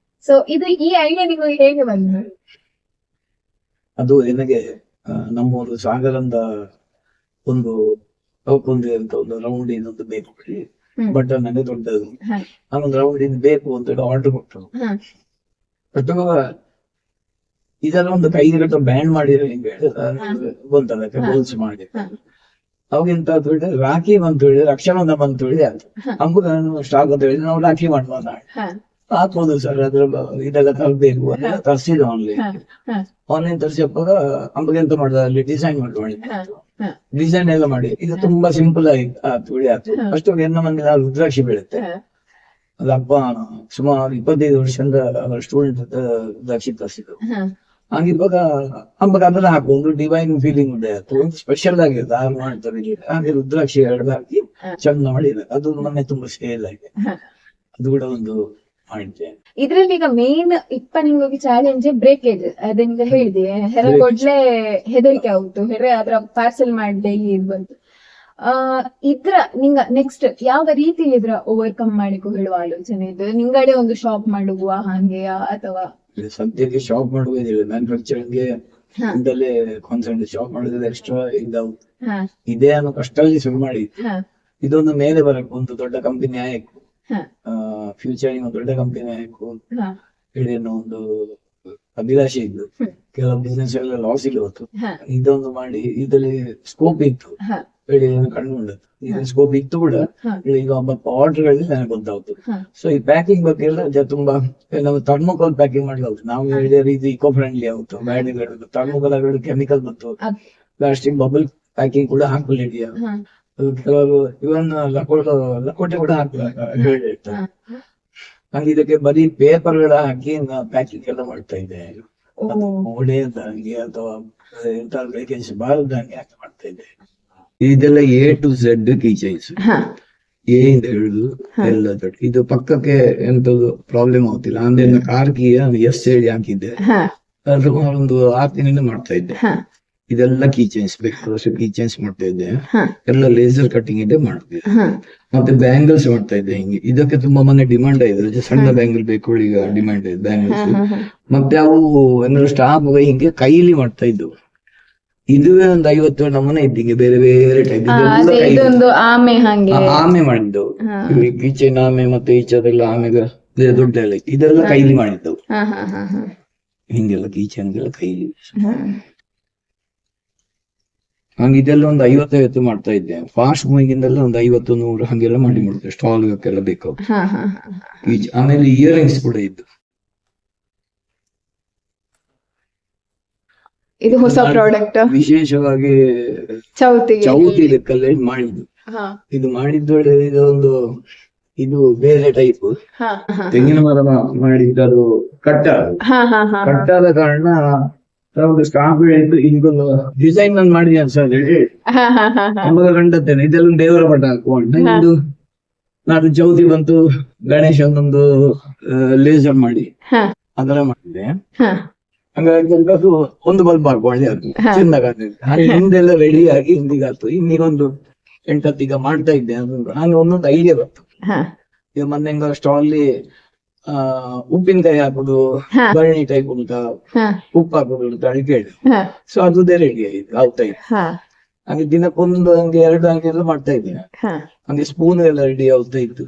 ಸೊ ಇದು ಈ ಐಡಿಯಾ ನಿಮಗೆ ಹೇಗೆ ಬಂತು? ಅದು ನನಗೆ ನಮ್ಮೂರು ಸಾಗರದ ಒಂದು ಕೌಕುಂದಿ ಅಂತ ಒಂದು ರೌಂಡ್ ಇದೊಂದು ಬೇಕು ಬಿಡಿ, ಬಟ್ ನನಗೆ ದೊಡ್ಡದು ನಾನೊಂದು ರೌಂಡ್ ಇದು ಬೇಕು ಅಂತ ಆರ್ಡರ್ ಕೊಟ್ಟರು. ಇದೆಲ್ಲ ಒಂದು ಕೈಗಿರತ್ತ ಬ್ಯಾಂಡ್ ಮಾಡಿದ್ರೆ ಹಿಂಗೆ ಬಂತದಕ್ಕೆ ರೂಲ್ಸ್ ಮಾಡಿ ಅವಾಗೆಂತ ಅಂತ ಹೇಳಿದ್ರೆ ರಾಖಿ ಅಂತ ಹೇಳಿದ್ರೆ ರಕ್ಷಾಬಂಧನ ಅಂತ ಹೇಳಿದ್ರೆ ಅದು ಅಂಬುದು ಸ್ಟಾಕ್ ಅಂತ ಹೇಳಿದ್ರೆ ನಾವು ರಾಖಿ ಮಾಡುವ ಹಾಕ್ಬೋದು ಸರ್. ಅದ್ರ ಇದೆಲ್ಲ ತರಬೇಕು ಅದೆಲ್ಲ ತರಿಸಿದ ಆನ್ಲೈನ್ ತರಿಸಿದಾಗ ಅಂಬಗೆ ಎಂತ ಮಾಡಿದ ಅಲ್ಲಿ ಡಿಸೈನ್ ಡಿಸೈನ್ ಎಲ್ಲ ಮಾಡಿ ಇದು ತುಂಬಾ ಸಿಂಪಲ್ ಆಗಿ ತುಳಿ ಆಯ್ತು. ಫಸ್ಟ್ ಎನ್ನ ಮಂದಿ ರುದ್ರಾಕ್ಷಿ ಬೀಳುತ್ತೆ, ಅದು ಹಬ್ಬ ಸುಮಾರು 25 ವರ್ಷದಿಂದ ಸ್ಟೂಡೆಂಟ್ ರುದ್ರಾಕ್ಷಿ ತರಿಸಿದ್ರು. ಹಾಗಿರುವಾಗ ಹಬ್ಬಕ್ಕೆ ಅದನ್ನ ಹಾಕೊಂಡು ಡಿವೈನ್ ಫೀಲಿಂಗ್ ಇದೆ, ಒಂದು ಸ್ಪೆಷಲ್ ಆಗಿದೆ ಹಾಗೆ ಮಾಡ್ತಾರೆ. ಹಾಗೆ ರುದ್ರಾಕ್ಷಿ 2 ಹಾಕಿ ಚಂದ ಮಾಡಿದೆ, ಅದು ಮೊನ್ನೆ ತುಂಬಾ ಸೇಲ್ ಆಗಿದೆ. ಅದು ಕೂಡ ಒಂದು ಮಾಡಿದ್ದೆ. ಇದ್ರಲ್ಲಿ ಈಗ ಮೇನ್ ನಿಮ್ಗೆ ಚಾಲೆಂಜ್ ಬ್ರೇಕೇಜ್. ಅದೇ ನಿಮ್ಗೆ ಹೇಳಿದೆ ಹೆರ ಕೊಡ್ಲೆ ಹೆದರಿಕೆ ಆಗುತ್ತು, ಹೆರೆ ಅದ್ರ ಪಾರ್ಸೆಲ್ ಮಾಡಿ ಡೈಲಿ ಬಂತು. ಇದ್ರ ನಿಂಗ ನೆಕ್ಸ್ಟ್ ಯಾವ ರೀತಿ ಇದ್ರ ಓವರ್ಕಮ್ ಮಾಡಿಕೊ ಹೇಳುವ ಆಲೋಚನೆ ಇದೆ? ನಿಂಗಡೆ ಒಂದು ಶಾಪ್ ಮಾಡುವ ಹಾಗೆಯ ಅಥವಾ ಸದ್ಯಕ್ಕೆ ಶಾಪ್ ಮಾಡುವುದಿಲ್ಲ, ಮ್ಯಾನುಫ್ಯಾಕ್ಚರಿಂಗ್ಗೆ ಇದಲ್ಲೇ ಕಾನ್ಸಂಟ್ರೇಟ್. ಶಾಪ್ ಮಾಡಿದ್ರೆ ಎಕ್ಸ್ಟ್ರಾ ಇದಾವ್ ಇದೇ ಅನ್ನೋ ಕಷ್ಟದಲ್ಲಿ ಶುರು ಮಾಡಿ ಇದೊಂದು ಮೇಲೆ ಬರಬೇಕು, ಒಂದು ದೊಡ್ಡ ಕಂಪನಿ ಆಯ್ಕು, ಫ್ಯೂಚರ್ ಒಂದು ದೊಡ್ಡ ಕಂಪನಿ ಆಯ್ಕು ಹೇಳಿ ಅನ್ನೋ ಒಂದು ಅಭಿಲಾಷೆ ಇದ್ದು. ಕೆಲವು ಬಿಸ್ನೆಸ್ ಎಲ್ಲ ಲಾಸ್ ಇಲ್ಲ ಹೊತ್ತು ಇದೊಂದು ಮಾಡಿ ಇದರಲ್ಲಿ ಸ್ಕೋಪ್ ಇತ್ತು ಹೇಳಿ ಕಂಡುಕೊಂಡದ್ದು. ಇದು ಸ್ಕೋಪ್ ಇತ್ತು ಕೂಡ ಈಗ ಒಬ್ಬ ಆರ್ಡರ್ಗಳಲ್ಲಿ ನನಗೆ ಗೊತ್ತಾಗ್ತದೆ. ಸೊ ಈ ಪ್ಯಾಕಿಂಗ್ ಬಗ್ಗೆ ಎಲ್ಲ ತುಂಬಾ ನಾವು ಥರ್ಮೋಕೋಲ್ ಪ್ಯಾಕಿಂಗ್ ಮಾಡ್ಲಾಗ್ತದೆ. ನಾವು ಹೇಳಿದ ರೀತಿ ಇಕೋ ಫ್ರೆಂಡ್ಲಿ ಆಗುತ್ತೆ, ಬ್ಯಾಡ್ ಥರ್ಮೋಕೋಲ್ ಆಗ ಕೆಮಿಕಲ್ ಬಂತು, ಪ್ಲಾಸ್ಟಿಕ್ ಬಬಲ್ ಪ್ಯಾಕಿಂಗ್ ಕೂಡ ಹಾಕಲಿ. ಕೆಲವರು ಇವನ್ ಲಕೋಟೆ ಕೂಡ ಹೇಳಿರ್ತಾರೆ. ಹಂಗೆ ಇದಕ್ಕೆ ಬರೀ ಪೇಪರ್ ಗಳ ಹಾಕಿ ಪ್ಯಾಕಿಂಗ್ ಎಲ್ಲ ಮಾಡ್ತಾ ಇದ್ದೆ. ಒಡೆಯದಂಗೆ ಅಥವಾ ಎಂತ ವೇಕೆನ್ಸಿ ಬಾರದಂಗೆ ಹಾಕಿ ಮಾಡ್ತಾ ಇದ್ದೆ. ಇದೆಲ್ಲ A to Z key chains, A ಇಂದ ಹಿಡಿದು ಎಲ್ಲ ದೊಡ್ಡ. ಇದು ಪಕ್ಕಕ್ಕೆ ಎಂತದ್ದು ಪ್ರಾಬ್ಲಮ್ ಆಗ್ತಿಲ್ಲ ಅಂದ್ರೆ ಕಾರ್ ಕೀ ಎಸ್ ಹೇಳಿ ಹಾಕಿದ್ದೆ, ಅದು ಒಂದು 6 ದಿನದಿಂದ ಮಾಡ್ತಾ ಇದ್ದೆ. ಇದೆಲ್ಲ ಕೀ ಚೈನ್ಸ್ ಬೇಕು, ಕೀ ಚೈನ್ಸ್ ಮಾಡ್ತಾ ಇದ್ದೆ. ಎಲ್ಲ ಲೇಸರ್ ಕಟ್ಟಿಂಗ್ ಇದೆ ಮಾಡ್ತಿದ್ದೆ. ಮತ್ತೆ ಬ್ಯಾಂಗಲ್ಸ್ ಮಾಡ್ತಾ ಇದ್ದೆ. ಹಿಂಗೆ ಇದಕ್ಕೆ ತುಂಬಾ ಮೊನ್ನೆ ಡಿಮಾಂಡ್ ಇದೆ, ಸಣ್ಣ ಬ್ಯಾಂಗಲ್ ಬೇಕು ಈಗ ಡಿಮಾಂಡ್ ಇದೆ ಬ್ಯಾಂಗಲ್ಸ್. ಮತ್ತೆ ಅವು ಏನಾದ್ರು ಸ್ಟಾಪ್ ಹಿಂಗೆ ಕೈಲಿ ಮಾಡ್ತಾ ಇದ್ದು. ಇದುವೇ ಒಂದು 50 ನಮೂನೆ ಇದ್ದಿಂಗೆ ಬೇರೆ ಬೇರೆ ಟೈಪ್ ಆಮೆ ಮಾಡಿದ್ದವು. ಕಿಚನ್ ಆಮೆ ಮತ್ತೆ ಈಚೆಲ್ಲ ಆಮೆಗ ದೊಡ್ಡ ಎಲ್ಲ ಇದೆಲ್ಲ ಕೈಲಿ ಮಾಡಿದ್ದವು. ಹಿಂಗೆಲ್ಲ ಕಿಚನ್ಗೆಲ್ಲ ಕೈಲಿ. ಹಂಗ ಇದೆಲ್ಲ ಒಂದು 50 ಮಾಡ್ತಾ ಇದ್ದೆ. ಫಾಸ್ಟ್ ಮೂವಿಂಗ್ ಇಂದೆಲ್ಲ ಒಂದು 50-100 ಹಂಗೆಲ್ಲ ಮಾಡಿ ಮಾಡ್ತೇವೆ. ಸ್ಟಾಲ್ ಎಲ್ಲ ಬೇಕು. ಆಮೇಲೆ ಇಯರಿಂಗ್ಸ್ ಕೂಡ ಇದ್ದು. ಇದು ಹೊಸ ಪ್ರಾಡಕ್ಟ್ ವಿಶೇಷವಾಗಿ ಚೌತಿ ಲೆಕ್ಕಲ್ಲೇ ಮಾಡಿದ್ದು. ಇದು ಮಾಡಿದ್ದು ಇದೊಂದು ಇದು ಬೇರೆ ಟೈಪ್ ತೆಂಗಿನ ಮರ ಮಾಡಿದ್ದು. ಕಟ್ಟಾದ ಕಾರಣ ಸ್ಟಾಂಪ್ ಹೇಳಿದ್ದು ಹಿಂಗೊಂದು ಡಿಸೈನ್ ನಾನು ಮಾಡಿದೆ ಸರ್ ಹೇಳಿ ನಮಗ ಕಂಡತ್ತೇನೆ. ಇದೆಲ್ಲ ದೇವರ ಪಟ ಹಾಕೊಂಡು ಇದು ನಾನು ಚೌತಿ ಬಂತು, ಗಣೇಶ ಒಂದೊಂದು ಲೇಸರ್ ಮಾಡಿ ಅದರ ಮಾಡಿದ್ದೆ. ಹಂಗಾಗಿ ಒಂದು ಬಲ್ಬ್ ಹಾಕೊಳ್ಳಿ ಅದು ಚೆಂದಾಗ ಹಿಂದೆಲ್ಲ ರೆಡಿ ಆಗಿ ಹಿಂದಿಗಾತು. ಇನ್ನೀಗೊಂದು 8-10 ಈಗ ಮಾಡ್ತಾ ಇದ್ದೆ. ನಾನು ಒಂದೊಂದು ಐಡಿಯಾ ಬಂತು. ಈಗ ಮೊನ್ನೆ ಸ್ಟಾಲ್ ಉಪ್ಪಿನಕಾಯಿ ಹಾಕುದು, ಭರಣಿ ಟೈಪ್ ಉಂಟ, ಉಪ್ಪು ಹಾಕುದು ಅಂತ ಹೇಳಿ ಕೇಳಿ. ಸೊ ಅದುದೇ ರೆಡಿ ಆಯ್ತು ಆಗ್ತಾ ಇತ್ತು. ಹಂಗೆ ದಿನಕ್ಕೊಂದು ಹಂಗೆ 2 ಹಂಗೆ ಎಲ್ಲ ಮಾಡ್ತಾ ಇದ್ದೇನೆ. ಹಂಗೆ ಸ್ಪೂನ್ ಎಲ್ಲ ರೆಡಿ ಆಗ್ತಾ ಇತ್ತು.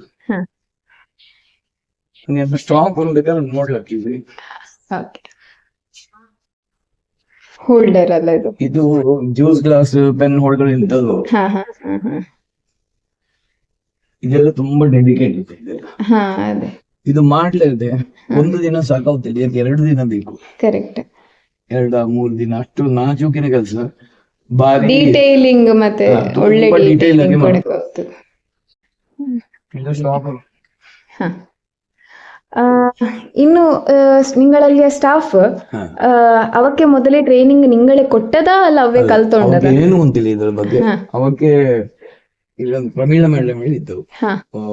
ಹಂಗೆ ಸ್ಟ್ರಾಂಗ್ ಬೇಕಾದ್ರೆ ನೋಡ್ಲಕ್ಕಿದ್ವಿ. ಹೋಲ್ಡರ್ ಅಲ್ಲ ಇದು, ಇದು ಜ್ಯೂಸ್ ಗ್ಲಾಸ್ ಪೆನ್ ಹೋಲ್ಡರ್ ಇಂಥದ್ದು. ಇದೆಲ್ಲ ತುಂಬಾ ಡೆಡಿಕೇಟ್ ಇದೆ. ಇದು ಮಾಡ್ಲಿದೆ ಒಂದು ದಿನ ಸಾಕಾಗ್ತದೆ, 2 ದಿನ ಬೇಕು. ಕರೆಕ್ಟ್, 2-3 ದಿನ ಅಷ್ಟು ನಾಜೂಕಿನ ಕೆಲಸ. ಬಾರಿ ಡೀಟೇಲಿಂಗ್ ಮತ್ತೆ ಒಳ್ಳೆ ಡೀಟೇಲ್ ಆಗಿ ಇನ್ನು ನಿಂಗಳಲ್ಲಿಯ ಸ್ಟಾಫ್ ಅವಕ್ಕೆ ಮೊದಲೇ ಟ್ರೈನಿಂಗ್ ನಿಂಗಳೇ ಕೊಟ್ಟದ ಅಲ್ಲ ಅವೇ ಕಲ್ತೊಂಡದ? ಏನು ಅಂತಿಲ್ಲ ಇದ್ರ ಬಗ್ಗೆ. ಅವಕ್ಕೆ ಇಲ್ಲೊಂದು ಪ್ರಮೀಳ ಮೇಡಮ್ ಹೇಳಿದ್ದವು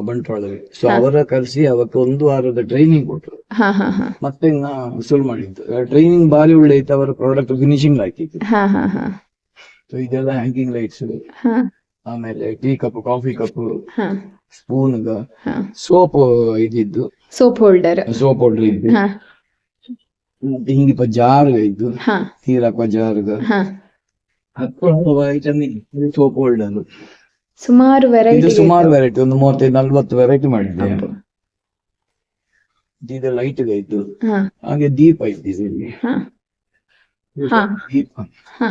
ಬಂಟ್ವಾಳದಲ್ಲಿ. ಸೊ ಅವರ ಕರೆಸಿ ಅವಕ್ಕೆ 1 ವಾರದ ಟ್ರೈನಿಂಗ್ ಕೊಟ್ಟರು. ಹಾ ಹಾ ಹಾ ಮತ್ತೆ ಶುರು ಮಾಡಿದ್ದು. ಟ್ರೈನಿಂಗ್ ಬಾರಿ ಒಳ್ಳೆ ಇತ್ತು, ಅವರ ಪ್ರಾಡಕ್ಟ್ ಫಿನಿಶಿಂಗ್ ಹಾಕಿತ್ತು. ಹಾ ಹಾ ಹಾ ಸೊ ಇದೆಲ್ಲ ಹ್ಯಾಂಗಿಂಗ್ ಲೈಟ್ಸ್, ಹಾ ಆಮೇಲೆ ಟೀ ಕಪ್, ಕಾಫಿ ಕಪ್, ಹಾ ಸ್ಪೂನ್, ಹಾ ಸೋಪ್ ಇದ್ದಿದ್ದು, ಸೋಪ್ ಹೋಲ್ಡರ್. ಸೋಪ್ ಹೊಡ್ರಿ ಇದ್ದು, ಹಾ ಹಿಂಗಿಪ್ಪ ಜಾರ್ ಇದ್ದು, ಹಾ ನೀರ್ ಹಾಕುವ ಜಾರ್ಗ ಹಾ ಹತ್ತು ಐಟಮ್ ಸೋಪ್ ಹೋಲ್ಡರ್. ಸುಮಾರು ಇದು ವೆರೈಟಿ. ಸುಮಾರು ವೆರೈಟಿ, ಒಂದು 35-40 ವೆರೈಟಿ ಮಾಡಿದ್ದೆ. ಇದು ಲೈಟ್ ಇದ್ದು, ಹಾ ಹಾಗೆ ದೀಪ ಇದ್ದಿದೆ ಇಲ್ಲಿ. ಹಾ ಹಾ ದೀಪ ಹಾ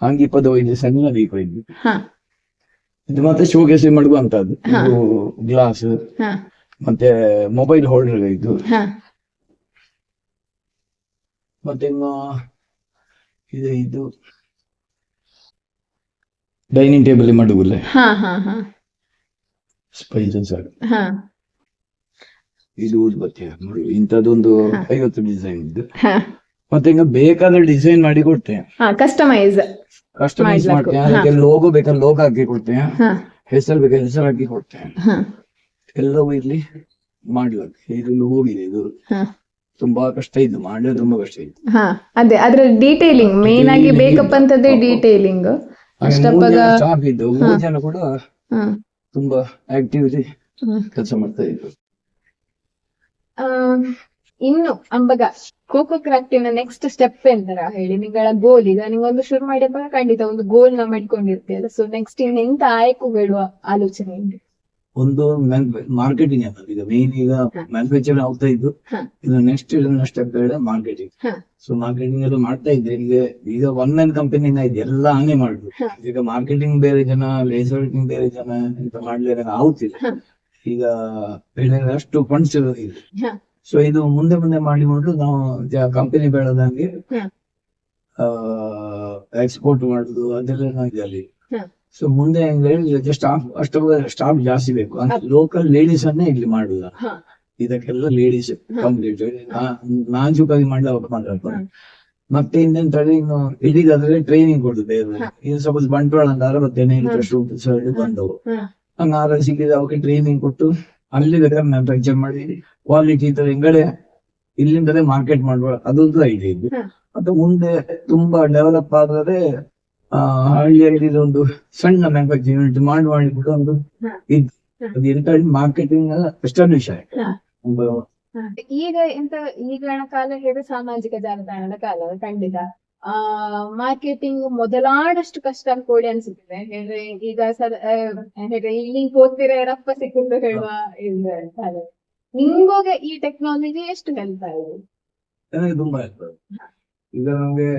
ಹಾಂಗಿಪ್ಪದ ಇದು ಸಣ್ಣ ದೀಪ ಇದ್ದು. ಹಾ ಇದು ಮತ್ತೆ ಶೋಕೇಸ್ ಮಾಡುವಂತದ್ದು, ಇದು ಗ್ಲಾಸ್, ಹಾ ಮತ್ತೆ ಮೊಬೈಲ್ ಹೋಲ್ಡರ್ ಇದ್ದು. ಹಾ ಮತ್ತೆ ಇದು ಡೈನಿಂಗ್ ಟೇಬಲ್ ಮಾಡುವುದಿಲ್ಲ, ಹಾ ಹಾ ಹಾ ಸ್ಪೈಸಸ್. ಹಾ ಇದು ಊದ್ಬತ್ತಿ ಇಂಥದ್ದೊಂದು 50 ಡಿಸೈನ್ ಇದ್ದು. ಹಾ ಮತ್ತೆ ಬೇಕಾದ ಡಿಸೈನ್ ಮಾಡಿ ಕೊಡ್ತೇನೆ, ಹಾ ಕಸ್ಟಮೈಸ್. ಕಸ್ಟಮೈಸ್ ಮಾಡ್ಲಿಕ್ಕೂ. ಮಾಡ್ತೇನೆ. ಅದಕ್ಕೆ ಲೋಗೋ ಬೇಕಾದ್ರೆ ಲೋಗೋ ಹಾಕಿ ಕೊಡ್ತೇನೆ, ಹಾ ಹೆಸರು ಬೇಕಾದ್ರೆ ಹೆಸರು ಹಾಕಿ ಕೊಡ್ತೇನೆ. ಹಾ ಎಲ್ಲವೂ ಇಲ್ಲಿ ಮಾಡ್ಲಿಕ್ಕೆ ಇದನ್ನು ಹೋಗಿದೆ. ಇದು ಹಾ ತುಂಬಾ ಕಷ್ಟ ಇದ್ದು, ಮಾಡಲು ತುಂಬಾ ಕಷ್ಟ ಇತ್ತು. ಹಾ ಅದೇ ಅದ್ರ ಡೀಟೇಲಿಂಗ್ ಮೇನ್ ಆಗಿ ಬೇಕಪ್ಪ ಅಂತಂದ್ರೆ ಡೀಟೇಲಿಂಗ್ ಅಷ್ಟಪ್ಪಗ. ಸ್ಟಾಫ್ ಇದ್ದು 3 ಜನ ಕೂಡ ಹಾ ತುಂಬಾ ಆಕ್ಟಿವಿಟಿ ಹ್ಮ್. ಕೆಲಸ ಮಾಡ್ತಾ ಇದ್ರು. ಆ, ಇನ್ನು ಅಂಬಗ ಕೋಕೋ ಕ್ರಾಫ್ಟಿನ ನೆಕ್ಸ್ಟ್ ಸ್ಟೆಪ್ ಎಂತರ ಹೇಳಿ, ನಿಗಳ ಗೋಲ್. ಈಗ ನಿಂಗೊಂದು ಶುರು ಮಾಡಿದಾಗ ಖಂಡಿತ ಒಂದು ಗೋಲ್ ನ ಮಾಡ್ಕೊಂಡಿರ್ತೀಯಲ್ಲ. ಸೊ ನೆಕ್ಸ್ಟ್ ಇನ್ ಎಂತ ಆಯ್ಕು ಹೇಳುವ ಆಲೋಚನೆ ಉಂಟು? ಒಂದು ಮಾರ್ಕೆಟಿಂಗ್ ಅಂತ, ಈಗ ಮೇನ್ ಈಗ ಮ್ಯಾನುಫ್ಯಾಕ್ಚರ್ ಆಗ್ತಾ ಇದ್ದು, ಹಾ. ಇದು ನೆಕ್ಸ್ಟ್ ಸ್ಟೆಪ್ ಮಾರ್ಕೆಟಿಂಗ್. ಹಾ. ಸೊ ಮಾರ್ಕೆಟಿಂಗ್ ಎಲ್ಲ ಮಾಡ್ತಾ ಇದ್ದೆ. ಈಗ ಒನ್ ಮ್ಯಾನ್ ಕಂಪನಿನ ಇದೆ, ಎಲ್ಲ ನಾನೇ ಮಾಡುದು. ಹಾ. ಈಗ ಮಾರ್ಕೆಟಿಂಗ್ ಬೇರೆ ಜನ, ಲೇಸರ್ ಬೇರೆ ಜನ ಎಂತ ಮಾಡ್ಲಿಕ್ಕೆ ಆಗುತ್ತಿಲ್ಲ. ಹಾ. ಈಗ ಅಷ್ಟು ಫಂಡ್ಸ್ ಇರೋದಿಲ್ಲ. ಹಾ. ಸೊ ಇದು ಮುಂದೆ ಮಾಡಿಕೊಂಡು ನಾವು ಕಂಪನಿ ಬೆಳೆದಂಗೆ ಹಾ. ಎಕ್ಸ್ಪೋರ್ಟ್ ಮಾಡುದು ಅದೆಲ್ಲ ಇದೆ ಅಲ್ಲಿ. ಹಾ. ಸೊ ಮುಂದೆ ಸ್ಟಾಫ್ ಜಾಸ್ತಿ ಬೇಕು, ಲೋಕಲ್ ಲೇಡೀಸ್ ಅನ್ನೇ ಇಲ್ಲಿ ಮಾಡುದ. ಹಾ. ಇದಕ್ಕೆಲ್ಲ ಲೇಡೀಸ್ ಕಂಪ್ಲೀಟ್ ನಾಜೂಕಾಗಿ ಮಾಡ್ಲಿಕ್ಕೆ ಮಾತಾಡ್ತಾರೆ. ಮತ್ತೆ ಇನ್ನೇನ್ ಇನ್ನು ಇಡೀಗಾದ್ರೆ ಟ್ರೈನಿಂಗ್ ಕೊಡುದು ಬೇರೆ. ಈಗ ಸಪೋಸ್ ಬಂಟ್ವಾಳ ಅಂತ 65 ಬಂದವು, ಹಾ. ಹಂಗ ಸಿಕ್ಕಿದ ಅವಕ್ಕೆ ಟ್ರೈನಿಂಗ್ ಕೊಟ್ಟು ಅಲ್ಲಿ ಬೇಕಾದ್ರೆ ಮ್ಯಾನುಫ್ಯಾಕ್ಚರ್ ಮಾಡಿ ಕ್ವಾಲಿಟಿ ಇದ್ರೆ ಹಿಂಗಡೆ ಇಲ್ಲಿಂದಲೇ ಮಾರ್ಕೆಟ್ ಮಾಡುವ, ಅದೊಂದು ಐಡಿಯಾ ಇದ್ದು. ಹಾ. ಮತ್ತೆ ಮುಂದೆ ತುಂಬಾ ಡೆವಲಪ್ ಆದ್ರೆ ಹಳ್ಳಿಯಲ್ಲಿ ಒಂದು ಸಣ್ಣ ಮ್ಯಾನುಫ್ಯಾಕ್ಚರಿಂಗ್ ಯೂನಿಟ್ ಮಾಡಿಬಿಟ್ಟು ಒಂದು ಹಾ. ಇದು ಅದು ಎಂತ ಮಾರ್ಕೆಟಿಂಗ್ ಎಸ್ಟಾಬ್ಲಿಷ್ ಆಯ್ತು. ಹಾ. ಒಂದು ಈಗ ಎಂತ ಈಗಿನ ಕಾಲ ಹೇಳಿದ್ರೆ ಸಾಮಾಜಿಕ ಜಾಲತಾಣದ ಕಾಲ ಖಂಡಿತ. ಮಾರ್ಕೆಟಿಂಗ್ ಮೊದಲಾದಷ್ಟು ಕಷ್ಟ ಅನ್ಕೊಳ್ಳಿ ಅನ್ಸುತ್ತೆ. ಹೇಳಿದ್ರೆ ಈಗ ಹೇಳಿದ್ರೆ ಇಲ್ಲಿ ಹೋಗ್ತಿರ ರಪ್ಪ ಸಿಕ್ಕುಂಟು ಹೇಳುವ ಇದು ಕಾಲ. ನಿಮ್ಗೋಗೆ ಈ ಟೆಕ್ನಾಲಜಿ ಎಷ್ಟು ಹೆಲ್ಪ್ ಆಗಿದೆ? ನನಗೆ ತುಂಬಾ ಇರ್ತದೆ. ಈಗ ನಮ್ಗೆ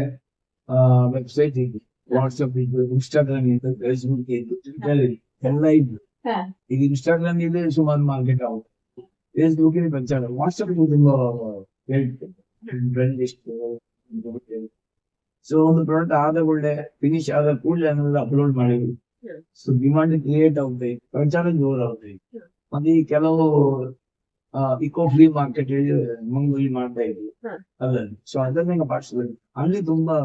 ವೆಬ್ಸೈಟ್ ಇದ್ದು, ವಾಟ್ಸ್ಆಪ್ ಇದ್ದು, ಇನ್ಸ್ಟಾಗ್ರಾಮ್ ಇದ್ದು, ಫೇಸ್ಬುಕ್ ಇದ್ದು, ಟ್ವಿಟರ್ ಇದ್ದು, ಎಲ್ಲ ಇದ್ದು. ಹಾ. ಈಗ ಇನ್ಸ್ಟಾಗ್ರಾಮ್ ಇದೆ ಸುಮಾರು ಮಾರ್ಕೆಟ್ ಆಗುತ್ತೆ, ಫೇಸ್ಬುಕ್ ಇದೆ ಪ್ರಚಾರ, ವಾಟ್ಸ್ಆಪ್ ತುಂಬಾ ಸೊ ಒಂದು ಪ್ರಾಡಕ್ಟ್ ಆದ ಒಳ್ಳೆ ಫಿನಿಶ್ ಆದ ಕೂಡಲೇ ಅದನ್ನೆಲ್ಲ ಅಪ್ಲೋಡ್ ಮಾಡಿದ್ವಿ. ಸೊ ಡಿಮಾಂಡ್ ಕ್ರಿಯೇಟ್ ಆಗುತ್ತೆ, ಪ್ರಚಾರ ಜೋರಾಗುತ್ತೆ. ಮತ್ತೆ ಈ ಕೆಲವು ಇಕೋ ಫ್ರೀ ಮಾರ್ಕೆಟ್ ಹೇಳಿ ಮಂಗಳೂರಲ್ಲಿ ಮಾಡ್ತಾ ಇದ್ವಿ ಅಲ್ಲಲ್ಲಿ. ಸೊ ಅದನ್ನ ಪಾರ್ಟಿಸಿಪೇಟ್ ಅಲ್ಲಿ ತುಂಬಾ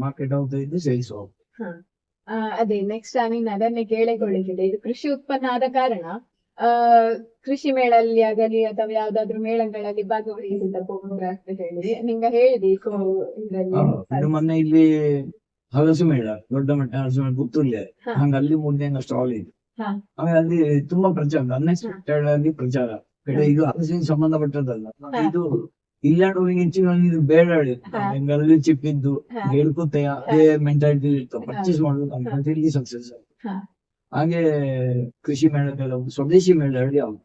ಮಾರ್ಕೆಟ್ ಆಗ್ತಾ ಇದ್ದು, ಸೇಲ್ಸ್ ಹೋಗ್ತದೆ. ಅದೇ ನೆಕ್ಸ್ಟ್ ನೀನ್ ಅದನ್ನೇ ಕೇಳಿಕೊಳ್ಳಿಕ್ಕಿದೆ. ಇದು ಕೃಷಿ ಉತ್ಪನ್ನ ಆದ ಕಾರಣ ಕೃಷಿ ಮೇಳಲ್ಲಿ ಆಗಲಿ ಅಥವಾ ಯಾವ್ದಾದ್ರು ಮೇಳಗಳಲ್ಲಿ ಭಾಗವಹಿಸಿದ ಅಂತ ಹೇಳಿ ನಿಂಗ ಹೇಳಿದೆ. ಇದು ಮೊನ್ನೆ ಇಲ್ಲಿ ಹಲಸು ಮೇಳ, ದೊಡ್ಡ ಮಟ್ಟ ಹಲಸು ಮೇಳ ಪುತ್ತೂರ್ಲಿ, ಹಂಗ ಅಲ್ಲಿ 3 ದಿನ ಸ್ಟಾಲ್ ಇದೆ. ಹಾ. ಆಮೇಲೆ ಅಲ್ಲಿ ತುಂಬಾ ಪ್ರಚಾರ, ಅನ್ಎಕ್ಸ್ಪೆಕ್ಟೆಡ್ ಆಗಿ ಪ್ರಚಾರ. ಇದು ಹಲಸಿನ ಸಂಬಂಧಪಟ್ಟದಲ್ಲ, ಇದು ಇಲ್ಲಾಂಡೋರಿಗೆ ಹೆಚ್ಚಿನ ಬೇಡ ಅಲ್ಲಿ ಚಿಪ್ಪಿದ್ದು ಹೇಳ್ಕೊತೆ ಅದೇ ಮೆಂಟಾಲಿಟಿ ಇರ್ತವೆ, ಪರ್ಚೇಸ್ ಮಾಡೋದು ಕಂಪ್ಲೀಟ್ಲಿ ಸಕ್ಸಸ್. ಹಾಗೆ ಕೃಷಿ ಮೇಳ ಕೆಲವು ಸ್ವದೇಶಿ ಮೇಳ ಹೇಳಿ ಯಾವ್ದು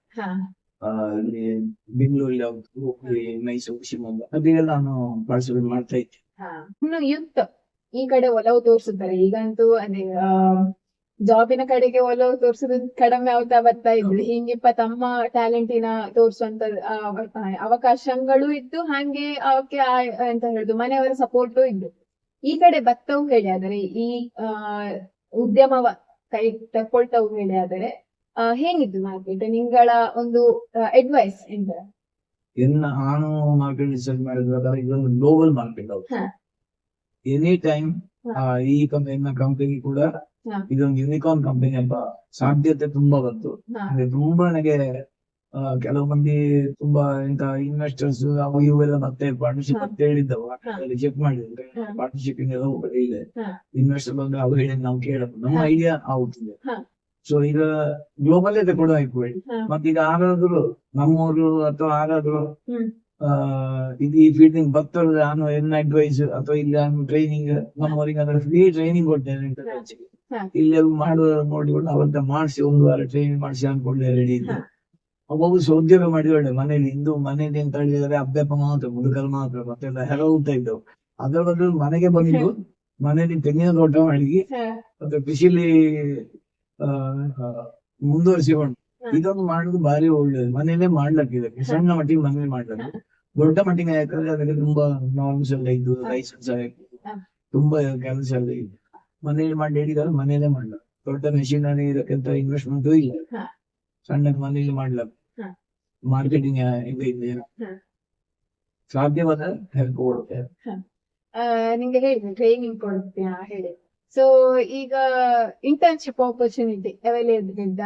ಇಲ್ಲಿ ಬೆಂಗಳೂರಲ್ಲಿ ಯಾವ್ದು, ಹುಬ್ಳಿ, ಮೈಸೂರು, ಶಿವಮೊಗ್ಗ ಅದೆಲ್ಲ ನಾನು ಪಾರ್ಟಿಸಿಪೇಟ್ ಮಾಡ್ತಾ ಇದ್ದೆ. ಇನ್ನು ಯೂತ್ ಈ ಕಡೆ ಒಲವು ತೋರಿಸುತ್ತಾರೆ. ಈಗಂತೂ ಅದೇ ಜಾಬಿನ ಕಡೆಗೆ ಒಲವು ತೋರಿಸುದು ಕಡಿಮೆ ಆಗ್ತಾ ಬರ್ತಾ ಇದ್ರು. ಹಿಂಗಿಪ್ಪ ತಮ್ಮ ಟ್ಯಾಲೆಂಟಿನ ತೋರಿಸುವಂತ ಅವಕಾಶಗಳು ಇದ್ದು, ಹಾಗೆ ಅವಕ್ಕೆ ಎಂತ ಹೇಳುದು ಮನೆಯವರ ಸಪೋರ್ಟು ಇದ್ದು. ಈ ಕಡೆ ಬತ್ತವು ಹೇಳಿ ಆದರೆ ಈ ಉದ್ಯಮವ ಕೈ ತಕೊಳ್ತಾವು ಹೇಳಿ ಆದರೆ ಹೇಗಿದ್ದು ಮಾರ್ಕೆಟ್? ನಿಂಗಳ ಒಂದು ಅಡ್ವೈಸ್ ಎಂತ? ನಾನು ಮಾರ್ಕೆಟ್ ರಿಸರ್ಚ್ ಮಾಡಿದ ಪ್ರಕಾರ ಇದೊಂದು ಗ್ಲೋಬಲ್ ಮಾರ್ಕೆಟ್ ಹೌದು. ಎನಿ ಟೈಮ್ ಈ ಕಂಪನಿ ಕೂಡ ಇದೊಂದು ಯೂನಿಕಾರ್ನ್ ಕಂಪನಿ ಎಂಬ ಸಾಧ್ಯತೆ ತುಂಬಾ ಬಂತು. ತುಂಬಾ ನನಗೆ ಕೆಲವು ಮಂದಿ ತುಂಬಾ ಇಂತ ಇನ್ವೆಸ್ಟರ್ಸ್ ಅವು ಇವೆಲ್ಲ ಮತ್ತೆ ಪಾರ್ಟ್ನರ್ಶಿಪ್ ಅಂತ ಹೇಳಿದ್ದವು ರಿಜೆಕ್ಟ್ ಮಾಡಿದ್ರೆ ಪಾರ್ಟ್ನರ್ಶಿಪ್ ಇಂದ ಇದೆ ಇನ್ವೆಸ್ಟರ್ ಬಂದ್ರೆ ಅವ್ರು ಹೇಳಿ ನಾವು ಕೇಳೋದು ನಮ್ಮ ಐಡಿಯಾ ಆಗುತ್ತಿದೆ. ಸೊ ಈಗ ಗ್ಲೋಬಲ್ ತಗೊಂಡು ಆಯ್ತು ಮತ್ತೆ ಈಗ ಯಾರಾದ್ರು ನಮ್ಮವರು ಅಥವಾ ಯಾರಾದ್ರು ಇದು ಈ ಫೀಲ್ಡಿಂಗ್ ಬರ್ತಾರೆ ನಾನು ಏನ್ ಅಡ್ವೈಸ್ ಅಥವಾ ಇಲ್ಲಿ ನಾನು ಟ್ರೈನಿಂಗ್ ನಮ್ಮವರಿಗೆ ಅಂದ್ರೆ ಫ್ರೀ ಟ್ರೈನಿಂಗ್ ಕೊಡ್ತೇನೆ ಇಲ್ಲಿ ಮಾಡುವ ನೋಡಿಕೊಂಡು ಅವತ್ತ ಮಾಡಿಸಿ 1 ವಾರ ಟ್ರೈನಿಂಗ್ ಮಾಡಿಸಿ ಅನ್ಕೊಂಡೆ ರೆಡಿ ಇದ್ದೆ. ಒಬ್ಬೊಬ್ಬರು ಸೋದ್ಯೋಗ ಮಾಡಿದೊಳ್ಳೆ ಮನೇಲಿ ಇಂದು ಮನೇಲಿ ಅಂತ ಹೇಳಿದ್ರೆ ಅಭ್ಯಾಸ ಮಾತ್ರ ಮುದುಕಲ್ ಮಾತ್ರ ಮತ್ತೆಲ್ಲ ಹೆರವುತ್ತಾ ಇದ್ದವು. ಅದರ ಬದಲು ಮನೆಗೆ ಬಂದು ಮನೇಲಿ ತೆಂಗಿನ ತೋಟ ಮಾಡಿ ಮತ್ತೆ ಕೃಷಿಲಿ ಮುಂದುವರಿಸಿಕೊಂಡು ಇದೊಂದು ಮಾಡುದು ಬಾರಿ ಒಳ್ಳೇದು. ಮನೇಲೆ ಮಾಡ್ಲಕ್ಕಿದೆ ಸಣ್ಣ ಮಟ್ಟಿಗೆ ಮನೇಲಿ ಮಾಡ್ಲಕ್ಕೆ. ದೊಡ್ಡ ಮಟ್ಟಿಗೆ ಯಾಕಂದ್ರೆ ಅದಕ್ಕೆ ತುಂಬಾ ನಾರ್ಮ್ಸ್ ಎಲ್ಲ ಇದ್ದು ಲೈಸೆನ್ಸ್ ತುಂಬಾ ಕೆಲಸ ಎಲ್ಲ ಇದೆ. ಮನೇಲಿ ಮಾಡಿ ಹೇಳಿದ್ರೆ ಮನೇಲೆ ಮಾಡ್ಲ. ದೊಡ್ಡ ಮೆಷಿನರಿ ಇದಕ್ಕಿಂತ ಇನ್ವೆಸ್ಟ್ಮೆಂಟ್ ಇಲ್ಲ. ಸಣ್ಣ ಮನೇಲಿ ಮಾಡ್ಲಕ್ಕ ಮಾರ್ಕೆಟಿಂಗ್ ಇದೆ ಸಾಧ್ಯವಾದ ಹೆಲ್ಪ್ ಕೊಡುತ್ತೆ. ನಿಂಗೆ ಹೇಳಿದೆ ಟ್ರೈನಿಂಗ್ ಕೊಡ್ತೀಯಾ ಹೇಳಿ. ಸೊ ಈಗ ಇಂಟರ್ನ್ಶಿಪ್ ಆಪರ್ಚುನಿಟಿ ಅವೈಲೇಬಲ್ ಇದ್ದ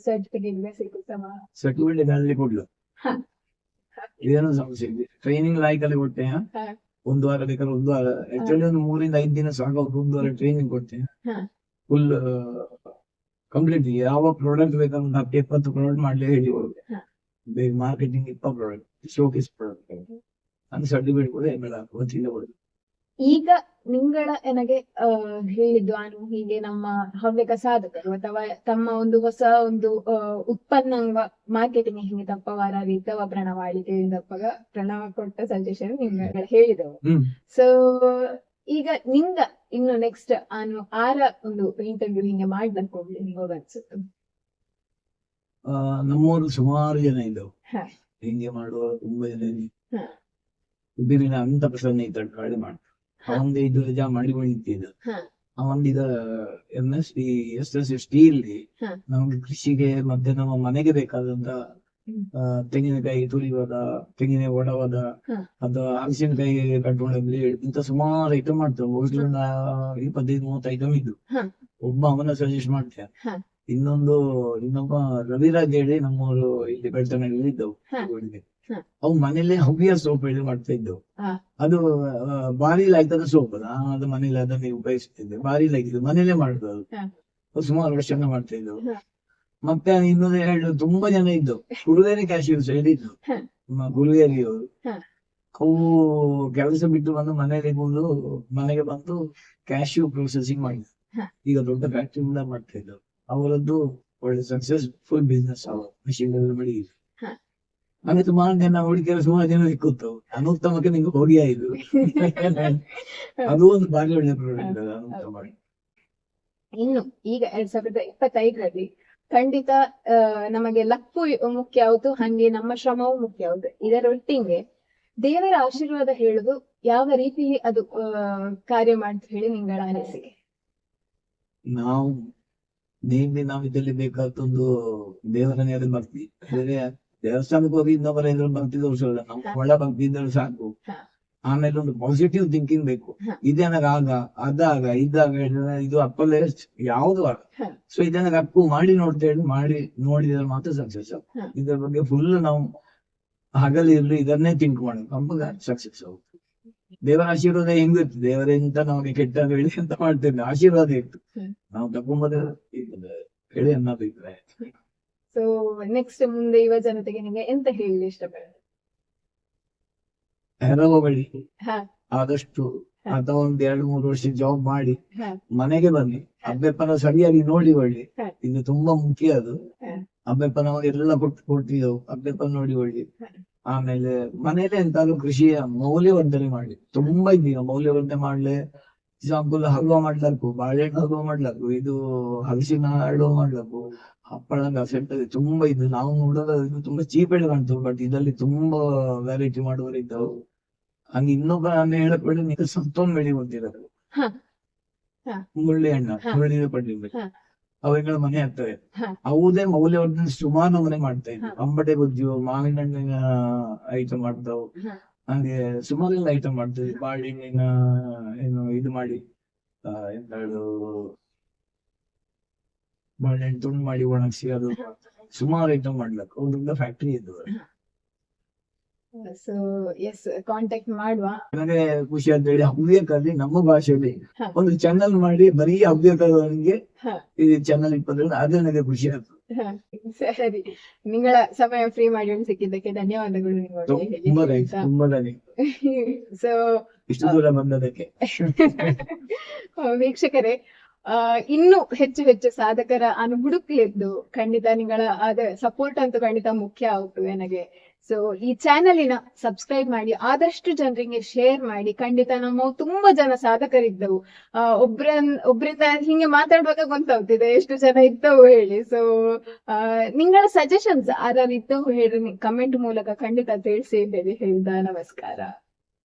ಸರ್ಟಿಫಿಕೇಟ್ ಸಿಗುತ್ತಮ್ಮ? ಸರ್ಟಿಫಿಕೇಟ್ ಅಲ್ಲಿ ಕೊಡ್ಲು ಇದೇನು ಸಮಸ್ಯೆ ಇದೆ. ಟ್ರೈನಿಂಗ್ ಲಾಯ್ಕಲ್ಲಿ ಕೊಡ್ತೇನೆ 1 ವಾರ ಬೇಕಾದ್ರೆ 1 ವಾರ ಆಕ್ಚುಲಿ ಒಂದು 3 ರಿಂದ 5 ದಿನ ಸಾಕು. 1 ವಾರ ಟ್ರೈನಿಂಗ್ ಕೊಡ್ತೇನೆ ಫುಲ್ ಕಂಪ್ಲೀಟ್. ಯಾವ ಪ್ರಾಡಕ್ಟ್ ಬೇಕಾದ್ರೆ 10-20 ಪ್ರಾಡಕ್ಟ್ ಮಾಡ್ಲಿ ಹೇಳಿ ಕೊಡ್ತೇನೆ. ಬೇಗ ಮಾರ್ಕೆಟಿಂಗ್ 20 ಪ್ರಾಡಕ್ಟ್ ಶೋಕೇಸ್ ಪ್ರಾಡಕ್ಟ್ ಅಂತ ಸರ್ಟಿಫಿಕೇಟ್ ಕೂಡ ಗೊತ್ತಿಲ್ಲ ಕೊಡುದು. ಈಗ ನಿಂಗಳ ನನಗೆ ಹೇಳಿದ್ದು ನಾನು ಹೀಗೆ ನಮ್ಮ ಹವ್ಯಕ ಸಾಧಕರು ಅಥವಾ ತಮ್ಮ ಒಂದು ಹೊಸ ಒಂದು ಉತ್ಪನ್ನ ಮಾರ್ಕೆಟಿಂಗ್ ಹಿಂಗೆ ತಪ್ಪವಾರ ರೀತವ ಪ್ರಣವಾಳಿ ತಿಳಿದಪ್ಪಗ ಪ್ರಣವ ಕೊಟ್ಟ ಸಜೆಷನ್ ನಿಂಗಳ ಹೇಳಿದವು. ಸೊ ಈಗ ನಿಂಗ ಇನ್ನು ನೆಕ್ಸ್ಟ್ ನಾನು ಆರ ಒಂದು ಇಂಟರ್ವ್ಯೂ ಹಿಂಗೆ ಮಾಡ್ಬೇಕು ನಿಂಗ ಅನ್ಸುತ್ತೆ? ನಮ್ಮೂರು ಸುಮಾರು ಜನ ಇದ್ದವು ಹಿಂಗೆ ಮಾಡುವ ತುಂಬಾ ಜನ ಇದ್ದಿನ ಅಂತ ಪ್ರಸನ್ನ ಇದ್ದ ಕಾಳಿ ಮಾಡ್ತಾರೆ. ಅವಂದು ಇದು ರಜಾ ಮಾಡಿಕೊಂಡಿದ್ದ ಅವಂದಿದ SSC ಸ್ಟೀಲ್ ನಮ್ಗೆ ಕೃಷಿಗೆ ಮತ್ತೆ ನಮ್ಮ ಮನೆಗೆ ಬೇಕಾದಂತ ತೆಂಗಿನಕಾಯಿ ತುಳಿವಾದ ತೆಂಗಿನ ಒಡವಾದ ಅಥವಾ ಹಲಸಿನಕಾಯಿ ಕಟ್ಕೊಂಡಲ್ಲಿ ಇಂತ ಸುಮಾರು ಐಟಮ್ ಮಾಡ್ತೇವೆ. ಮೋಸ್ಟ್ಲಿ ಒಂದು 25-30 ಐಟಮ್ ಇದ್ದು ಒಬ್ಬ ಅವನ ಸಜೆಸ್ಟ್ ಮಾಡ್ತೇನೆ. ಇನ್ನೊಬ್ಬ ರವಿರಾಜ್ ಹೇಳಿ ನಮ್ಮವರು ಇಲ್ಲಿ ಬೆಳ್ತಂಗಡಿಯಲ್ಲಿ ಇದ್ದವು. ಅವು ಮನೇಲೆ ಹವ್ಯ ಸೋಪ್ ಹೇಳಿ ಮಾಡ್ತಾ ಇದ್ದವು. ಅದು ಬಾರಿ ಲೈಕದ ಸೋಪ್ ಅದು ಮನೇಲಿ ಅದನ್ನ ಉಪಯೋಗಿಸ್ತಿದ್ದೆ. ಬಾರಿ ಲೈಕ್ ಇದು ಮನೇಲೆ ಮಾಡುದು ಅದು ಸುಮಾರು ವರ್ಷ ಮಾಡ್ತಾ ಇದ್ದವು. ಮತ್ತೆ ಇನ್ನೊಂದು ಹೇಳು ತುಂಬಾ ಜನ ಇದ್ದವು. ಗುರುವೇರಿ ಕ್ಯಾಶ್ಯೂಸ್ ಹೇಳಿದ್ದು ಗುರುವೇರಿ ಅವರು ಅವು ಕೆಲಸ ಬಿಟ್ಟು ಬಂದು ಮನೆಗೆ ಬಂದು ಕ್ಯಾಶ್ಯೂ ಪ್ರೊಸೆಸಿಂಗ್ ಮಾಡಿದ್ರು. ಈಗ ದೊಡ್ಡ ಫ್ಯಾಕ್ಟ್ರಿ ಮಾಡ್ತಾ ಇದ್ದವು. ಅವರದ್ದು ಒಳ್ಳೆ ಸಕ್ಸಸ್ಫುಲ್ ಬಿಸ್ನೆಸ್ ಮಷೀನ್ ಮಾಡಿ. ಹಾಗೆ ಸುಮಾರು ಜನ ಹುಡುಗಿಯರು ಸುಮಾರು ಜನ ಸಿಕ್ಕುತ್ತವು. ಅನುತ್ತಮಕ್ಕೆ ನಿಂಗೆ ಹೋಗಿ ಆಯ್ತು. ಅದು ಒಂದು ಬಾರಿ ಒಳ್ಳೆ ಪ್ರಾಡಕ್ಟ್ ಅನುತ್ತಮ ಮಾಡಿ. ಇನ್ನು ಈಗ 2025ರಲ್ಲಿ ಖಂಡಿತ ನಮಗೆ ಲಕ್ಕು ಮುಖ್ಯ ಆಯ್ತು, ಹಂಗೆ ನಮ್ಮ ಶ್ರಮವು ಮುಖ್ಯ ಆಯ್ತು. ಇದರೊಟ್ಟಿಗೆ ದೇವರ ಆಶೀರ್ವಾದ ಹೇಳುದು ಯಾವ ರೀತಿ ಅದು ಕಾರ್ಯ ಮಾಡ್ತು ಹೇಳಿ ನಿಂಗಳ ಅನಿಸಿಕೆ? ನಾವು ಇದರಲ್ಲಿ ಬೇಕಾದೊಂದು ದೇವರ ನೇರ ಭಕ್ತಿ. ದೇವಸ್ಥಾನಕ್ಕೆ ಹೋಗಿ ಇನ್ನೊಬ್ಬರ ಭಕ್ತಿ ತೋರಿಸೋಲ್ಲ. ನಮ್ಮ ಒಳ್ಳ ಭಕ್ತಿ ಇದ್ದರೆ ಸಾಕು. ಆಮೇಲೆ ಒಂದು ಪಾಸಿಟಿವ್ ಥಿಂಕಿಂಗ್ ಬೇಕು. ಇದೇನಾಗ ಅದಾಗ ಇದ್ದಾಗ ಇದು ಅಪ್ಪಲ್ಲೇ ಯಾವ್ದು ಆಗ. ಸೊ ಇದನ್ನ ಅಪ್ಪು ಮಾಡಿ ನೋಡಿದ್ರೆ ಮಾತ್ರ ಸಕ್ಸಸ್. ಇದ್ರ ಬಗ್ಗೆ ಫುಲ್ ನಾವು ಹಗಲಿರ್ಲಿ ಇದನ್ನೇ ಥಿಂಕ್ ಮಾಡೋದು ನಮ್ಗ ಸಕ್ಸಸ್ ಆಗುತ್ತೆ. ದೇವರ ಆಶೀರ್ವಾದ ಹೆಂಗಿತ್ತು, ದೇವರಿಂದ ನಮಗೆ ಕೆಟ್ಟ ಹೇಳಿ ಅಂತ ಮಾಡ್ತೇವೆ. ಆಶೀರ್ವಾದ ಇತ್ತು, ನಾವು ತಗೊಂಬದ ಹೇಳಿ ಅನ್ನೋದು ಇದ್ರೆ. ಸೊ ನೆಕ್ಸ್ಟ್ ಮುಂದೆ ಯುವ ಜನತೆಗೆ ನಿಮಗೆ ಎಂತ ಹೇಳಿ ಇಷ್ಟಪಡ್ತೀರಿ? ಹೆರವಳಿ ಆದಷ್ಟು ಅಥವಾ 2-3 ವರ್ಷ ಜಾಬ್ ಮಾಡಿ ಮನೆಗೆ ಬನ್ನಿ. ಅಬ್ಬೆಪ್ಪನ ಸರಿಯಾಗಿ ನೋಡಿ ಒಳ್ಳಿ. ಇದು ತುಂಬಾ ಮುಖ್ಯ. ಅದು ಅಬ್ಬೆಪ್ಪನ ಎಲ್ಲ ಕೊಟ್ಟಿದ್ದೆವು. ಅಬ್ಬೆಪ್ಪನ ನೋಡಿ ಒಳ್ಳಿ. ಆಮೇಲೆ ಮನೇಲಿ ಎಂತಾದ್ರೂ ಕೃಷಿಯ ಮೌಲ್ಯವರ್ಧನೆ ಮಾಡಿ. ತುಂಬಾ ಇದೀಗ ಮೌಲ್ಯವರ್ಧನೆ ಮಾಡ್ಲೆ. ಎಕ್ಸಾಂಪಲ್ ಹಲ್ವಾ ಮಾಡ್ಲಾಕು, ಬಾಳೆಹಣ್ಣು ಹಲ್ವಾ ಮಾಡ್ಲಾಕು, ಇದು ಹಲಸಿನ ಹಲ್ವಾ ಮಾಡ್ಲಾಕು, ಹಪ್ಪಳ ಸೆಂಟರ್ ತುಂಬಾ ಇದು. ನಾವು ನೋಡೋದು ಇದು ತುಂಬಾ ಚೀಪ್ ಹೇಳಿ ಕಾಣ್ತೇವೆ, ಬಟ್ ಇದರಲ್ಲಿ ತುಂಬಾ ವೆರೈಟಿ ಮಾಡುವವರು ಇದ್ದವು. ಹಂಗೆ ಇನ್ನೊಬ್ಬ ನಾನು ಹೇಳಕ್ ಬೇಡ, ನೀವು ಸಂತೋನ್ ಬೆಳಿ ಗೊತ್ತಿರೋದು ಮುಳ್ಳಿ ಹಣ್ಣ ಮುಳ್ಳಿ ಪಟ್ಟಿರ್ಬೇಕು. ಅವುಗಳ ಮನೆ ಆಗ್ತವೆ. ಅವುದೇ ಮೌಲ್ಯವರ್ಧನೆ ಸುಮಾರು ಮನೆ ಮಾಡ್ತಾ ಇದ್ವಿ. ಅಂಬಟೆ ಗೊಜ್ಜು, ಮಾವಿನ ಹಣ್ಣಿನ ಐಟಮ್ ಮಾಡ್ತಾವು. ಹಾಗೆ ಸುಮಾರು ಐಟಮ್ ಮಾಡ್ತೀವಿ. ಬಾಳೆಹಣ್ಣಿನ ಏನು ಇದು ಮಾಡಿ ಎಂತ ಹೇಳು ಬಾಳೆಹಣ್ಣು ತುಂಡು ಮಾಡಿ ಒಣಗಿಸಿ ಅದು ಸುಮಾರು ಐಟಮ್ ಮಾಡ್ಲಕ್ ಅವ್ರಿಂದ ಫ್ಯಾಕ್ಟ್ರಿ ಇದ್ದು ಸೊ ಎಸ್ ಕಾಂಟ್ಯಾಕ್ಟ್ ಮಾಡುವ. ನನಗೆ ಖುಷಿ ಅಂತ ಹೇಳಿ ಹವ್ಯಕಲ್ಲಿ ನಮ್ಮ ಭಾಷೆಯಲ್ಲಿ ಹ. ಒಂದು ಚಾನಲ್ ಮಾಡಿ ಬರೀ ಹವ್ಯಕಗಳಿಗೆ ಹ. ಈ ಚಾನಲ್ ಇಪ್ಪತ್ತರಿಂದ ಅದು ನನಗೆ ಖುಷಿ ಆಯ್ತು. ಹ, ಸರಿ, ನಿಗಳ ಸಮಯ ಫ್ರೀ ಮಾಡಿ ಸಿಕ್ಕಿದ್ದಕ್ಕೆ ಧನ್ಯವಾದಗಳು ತುಂಬಾ ಥ್ಯಾಂಕ್ಸ್, ತುಂಬಾ ಥ್ಯಾಂಕ್ಸ್ ಸೊ ಇಷ್ಟು ದೂರ ಬಂದದಕ್ಕೆ. ವೀಕ್ಷಕರೇ, ಇನ್ನು ಹೆಚ್ಚು ಹೆಚ್ಚು ಸಾಧಕರ ಹುಡುಕ್ಲಿದ್ದು ಖಂಡಿತ ನಿಗಳ ಅದ ಸಪೋರ್ಟ್ ಅಂತೂ ಖಂಡಿತ ಮುಖ್ಯ ಆಗುತ್ತೆ ನನಗೆ. ಸೊ ಈ ಚಾನಲಿನ ಸಬ್ಸ್ಕ್ರೈಬ್ ಮಾಡಿ, ಆದಷ್ಟು ಜನರಿಗೆ ಶೇರ್ ಮಾಡಿ. ಖಂಡಿತ ನಮ್ಮ ತುಂಬಾ ಜನ ಸಾಧಕರಿದ್ದವು. ಒಬ್ರಿಂದ ಹಿಂಗೆ ಮಾತಾಡುವಾಗ ಗೊತ್ತಾಗ್ತಿದೆ ಎಷ್ಟು ಜನ ಇದ್ದವು ಹೇಳಿ. ಸೊ ನಿಗಳ ಸಜೆಷನ್ಸ್ ಯಾರು ಇದ್ದವು ಹೇಳಿ ಕಮೆಂಟ್ ಮೂಲಕ ಖಂಡಿತ ತಿಳಿಸಿ ಹೇಳಿ ಹೇಳ್ದ ನಮಸ್ಕಾರ.